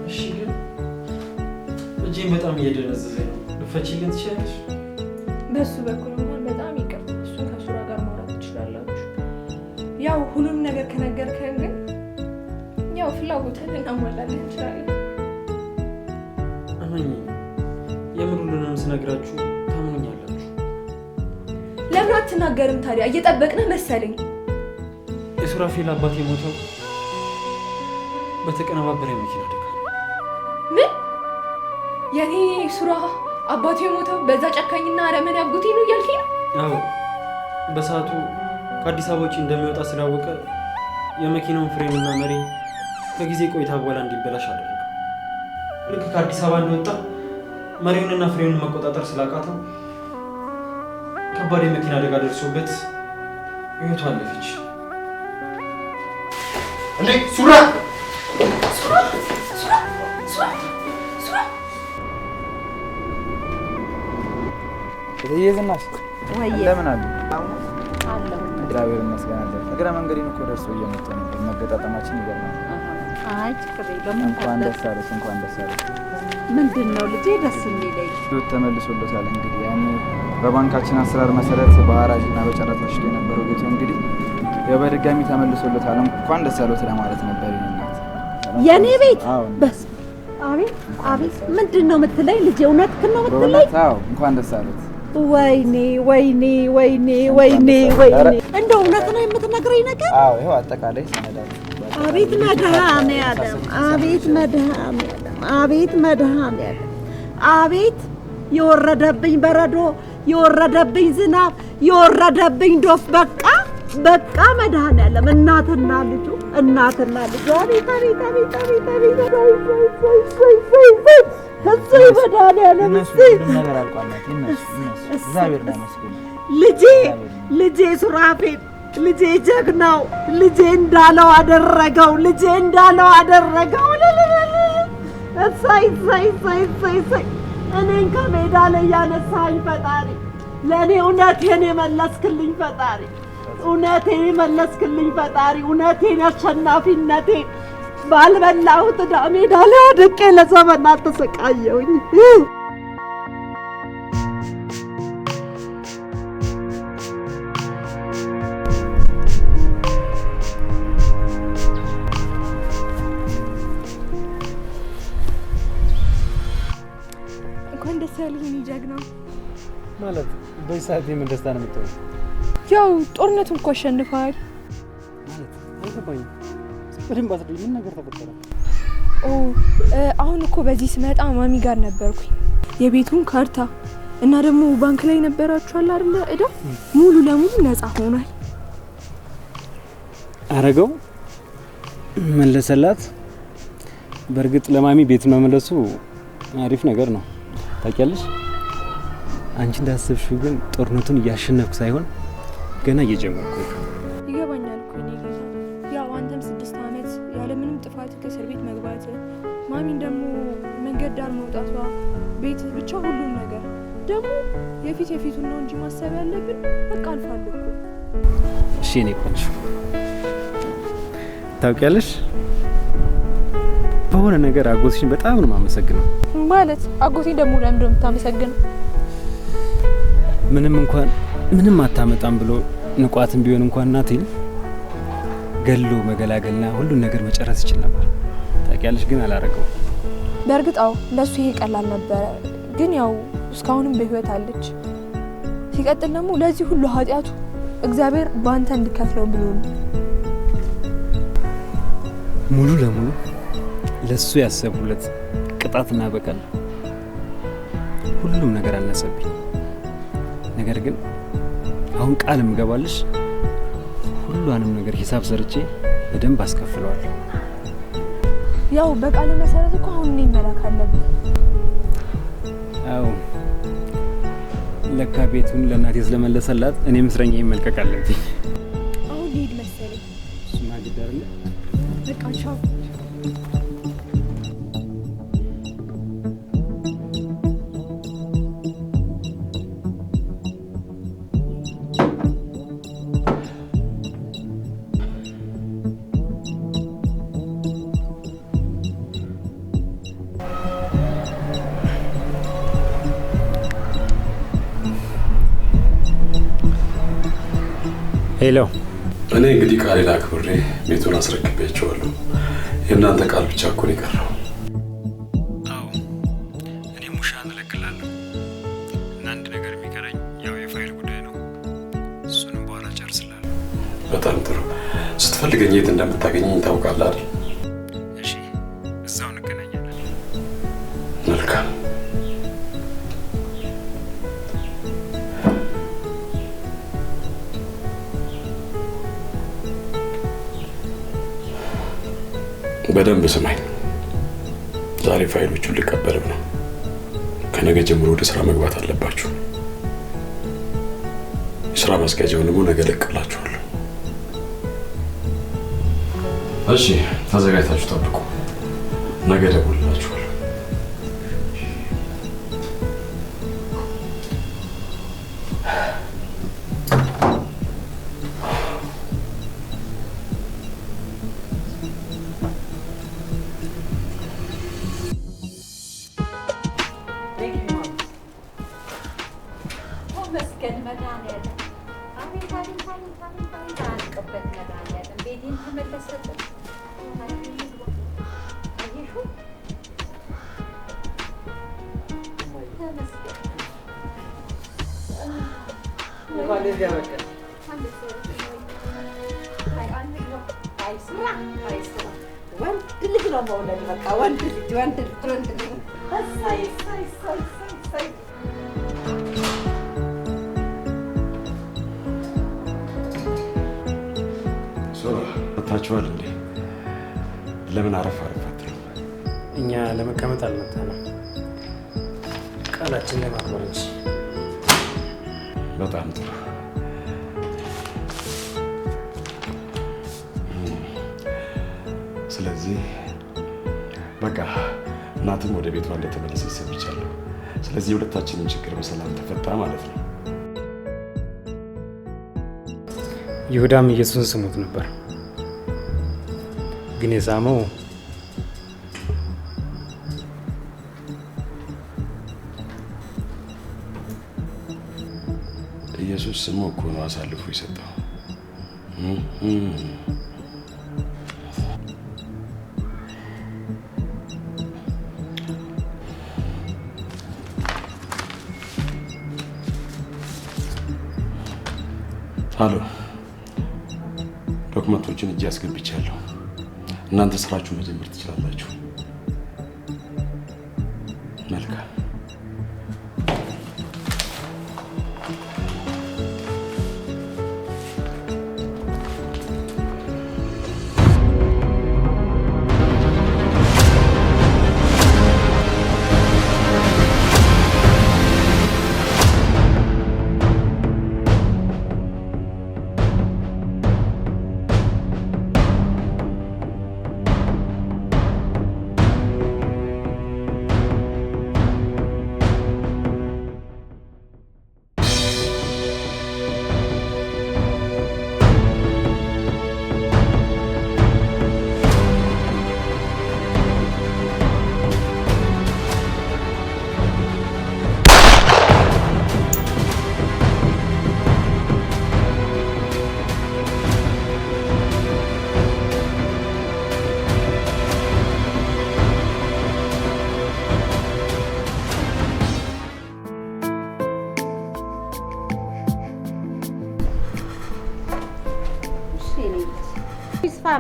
እሺ፣ ግን እጄን በጣም እየደነዘዘኝ ነው። ልፈችልኝ ትችላለሽ? በሱ በኩል እንኳን በጣም ይቅር። እሱን ከሱራ ጋር ማውራት ትችላላችሁ። ያው ሁሉንም ነገር ከነገርከን ግን ያው ፍላጎትን እናሟላለን እንችላለን። እመኝ፣ የምር ሁሉንም ስነግራችሁ ታምኑኛላችሁ። ለምን አትናገርም ታዲያ? እየጠበቅንህ መሰለኝ። የሱራፌል አባት የሞተው በተቀነባበረ የመኪና አደጋ ነው። ምን? የኔ ሱራ አባቱ የሞተው በዛ ጨካኝና አረመኔ አጎቴ ነው እያልከኝ ነው? አዎ በሰዓቱ ከአዲስ አበባ ውጭ እንደሚወጣ ስላወቀ የመኪናውን ፍሬንና መሪ ከጊዜ ቆይታ በኋላ እንዲበላሽ አደረገው። ልክ ከአዲስ አበባ እንደወጣ መሪውንና ፍሬኑን መቆጣጠር ስላቃተው ከባድ የመኪና አደጋ ደርሶበት ህይወቱ አለፈች። እንዴ ሱራ እየዝናሽ ወይዬ እንደምን አሉ? አለሁ። እግዚአብሔር ይመስገን። እግረ መንገዴን እኮ ደርሶ እየመጣ ነበር። መገጣጠማችን ይገርማል። አይ ችግር የለውም። እንኳን ደስ አለሽ፣ እንኳን ደስ አለሽ። ምንድን ነው ልጄ ደስ የሚለኝ? ህይወት ተመልሶለታል። እንግዲህ ያኔ በባንካችን አሰራር መሰረት በሐራጅ እና በጨረታ ተሽጦ የነበረው ቤቱ እንግዲህ ያው በድጋሚ ተመልሶለታል። እንኳን ደስ ያለዎት ለማለት ነበር። የኔ ቤት በስ አቤት አቤት፣ ምንድን ነው የምትለኝ ልጄ? እውነትህን ነው የምትለኝ? አዎ እንኳን ደስ አለዎት። ወይኔ ወይኔ ወይኔ ወይኔ ወይኔ፣ እንደው እውነት ነው የምትነግረኝ ነገር? አዎ ይኸው አጠቃላይ ሰነዳት። አቤት መድኃኔዓለም፣ አቤት መድኃኔዓለም፣ አቤት መድኃኔዓለም፣ አቤት የወረደብኝ በረዶ፣ የወረደብኝ ዝናብ፣ የወረደብኝ ዶፍ። በቃ በቃ መድኃኔዓለም፣ እናትና ልጁ፣ እናትና ልጁ። አቤት አቤት አቤት አቤት አቤት እሰይ መድኃኔዓለም፣ እሰይ ልጄ ልጄ ሱራፌል፣ ልጄ ጀግናው፣ ልጄ እንዳለው አደረገው፣ ልጄ እንዳለው አደረገው። እሰይ እሰይ እሰይ እሰይ እሰይ። እኔን ከሜዳ ላይ ያነሳኝ ፈጣሪ፣ ለእኔ እውነቴን የመለስክልኝ ፈጣሪ፣ እውነቴን የመለስክልኝ ፈጣሪ፣ እውነቴን አሸናፊነቴን ባልበላሁት ዕዳ ሜዳ ላይ ወድቄ ለዘመናት ተሰቃየሁኝ። እንኳን ደስ ያለህ የኔ ጀግና። ማለት በዚህ ሰዓት የምን ደስታ ነው የምትሆነው? ያው ጦርነቱን እኮ አሸንፈዋል። ማለት አልገባኝም። በደንብ አስረዳኝ። ምን ነገር ተፈጠረ? አሁን እኮ በዚህ ስመጣ ማሚ ጋር ነበርኩኝ። የቤቱን ካርታ እና ደግሞ ባንክ ላይ ነበራችኋል አይደለ? እዳ ሙሉ ለሙሉ ነፃ ሆኗል። አረገው መለሰላት። በእርግጥ ለማሚ ቤት መመለሱ አሪፍ ነገር ነው። ታውቂያለሽ፣ አንቺ እንዳሰብሽው ግን ጦርነቱን እያሸነፍኩ ሳይሆን ገና እየጀመርኩ ነው። ይገባኛል እኮ እኔ ጌታ። ያው አንተም 6 ዓመት ያለምንም ጥፋት ከእስር ቤት መግባት፣ ማሚን ደግሞ መንገድ ዳር መውጣቷ፣ ቤት ብቻ ሁሉም ነገር ደግሞ የፊቱን ነው እንጂ ማሰብ ያለብን በቃ አልፏል እኮ። እሺ እኔ ቆንጆ፣ ታውቂያለሽ በሆነ ነገር አጎትሽን በጣም ነው የማመሰግነው። ማለት አጎቴን ደግሞ ለምን ነው የምታመሰግነው? ምንም እንኳን ምንም አታመጣም ብሎ ንቋትም ቢሆን እንኳን እናቴን ገሎ መገላገልና ሁሉን ነገር መጨረስ ይችል ነበር። ታውቂያለሽ፣ ግን አላረገው። በእርግጥ አዎ ለሱ ይሄ ቀላል ነበረ፣ ግን ያው እስካሁንም በህይወት አለች። ሲቀጥል ደግሞ ለዚህ ሁሉ ኃጢያቱ እግዚአብሔር በአንተ እንድከፍለው ብሎ ነው። ሙሉ ለሙሉ ለሱ ያሰቡለት ቅጣትና በቀል ሁሉም ነገር አነሰብኝ። ነገር ግን አሁን ቃል ምገባልሽ ሁሉንም ነገር ሂሳብ ሰርቼ በደንብ አስከፍለዋለሁ። ያው በቃል መሰረት እኮ አሁን እኔ መላክ አለብኝ። አዎ ለካ ቤቱን ለእናቴ ስለመለሰላት እኔም እስረኛዬን መልቀቅ አለብኝ። አሁን ልሄድ መሰለኝ። እሱማ ግድ አይደለ? በቃ ቻው። ሄሎ። እኔ እንግዲህ ቃሌን አክብሬ ቤቱን አስረክቤያቸዋለሁ። የእናንተ ቃል ብቻ እኮ ነው የቀረው። አዎ እኔም ውሻን እለቅላለሁ እና አንድ ነገር የሚቀረኝ ያው የፋይል ጉዳይ ነው። እሱንም በኋላ ጨርስላለሁ። በጣም ጥሩ። ስትፈልገኝ የት እንደምታገኘኝ ታውቃለህ አይደል? እሺ፣ እዛው እንገናኛለን። መልካም። በደንብ ስማኝ። ዛሬ ፋይሎቹን ልቀበልም ነው። ከነገ ጀምሮ ወደ ስራ መግባት አለባችሁ። ስራ ማስኪያጃውን ደግሞ ነገ እለቅላችኋለሁ። እሺ፣ ተዘጋጅታችሁ ጠብቁ። ነገ እደውልላችኋለሁ። ታችኋል እንዴ? ለምን አረፍ አትሉ? እኛ ለመቀመጥ አልመጣንም፣ ቃላችን ለማክበር እንጂ። በጣም ጥሩ። ስለዚህ በቃ እናትም ወደ ቤቷ እንደተመለሰች ሰምቻለሁ። ስለዚህ የሁለታችንን ችግር በሰላም ተፈታ ማለት ነው። ይሁዳም ኢየሱስን ስሞት ነበር፣ ግን የሳመው ኢየሱስ ስሙ እኮ ነው አሳልፎ የሰጠው። አሎ፣ ዶክመንቶችን እጅ አስገብቻለሁ። እናንተ ስራችሁን መጀመር ትችላላችሁ። መልካም።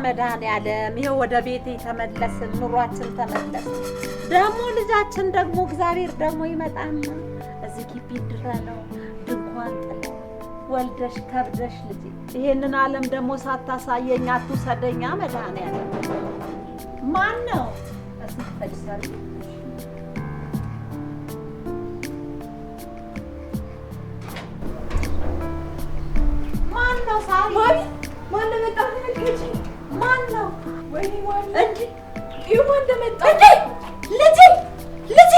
መድኃኒዓለም ይሄው ወደ ቤቴ ተመለስን፣ ኑሯችን ተመለስ። ደግሞ ልጃችን ደግሞ እግዚአብሔር ደግሞ ይመጣና እዚህ ግቢ ድረ ነው ድንኳን ጥለ ወልደሽ ከብደሽ ልጅ ይሄንን ዓለም ደግሞ ሳታሳየኝ አትውሰደኛ መድኃኒዓለም። ማን ነው እዚህ ተጅሰሪ ማን ነው ሳሪ ማን ነው መጣ ልጅ ማን ነው? ወይኔ ማን እንዴ? ይሁ ማን እንደመጣ እንዴ? ልጄ ልጄ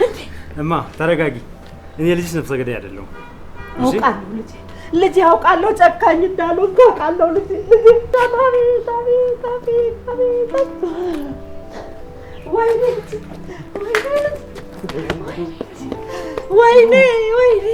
እንዴ! እማ ተረጋጊ። እኔ ልጅሽ ነፍሰ ገዳይ አይደለሁም። አውቃለሁ ልጄ ልጄ አውቃለሁ፣ ጨካኝ እንዳልሆንክ አውቃለሁ ልጄ ልጄ ወይኔ ወይኔ ወይኔ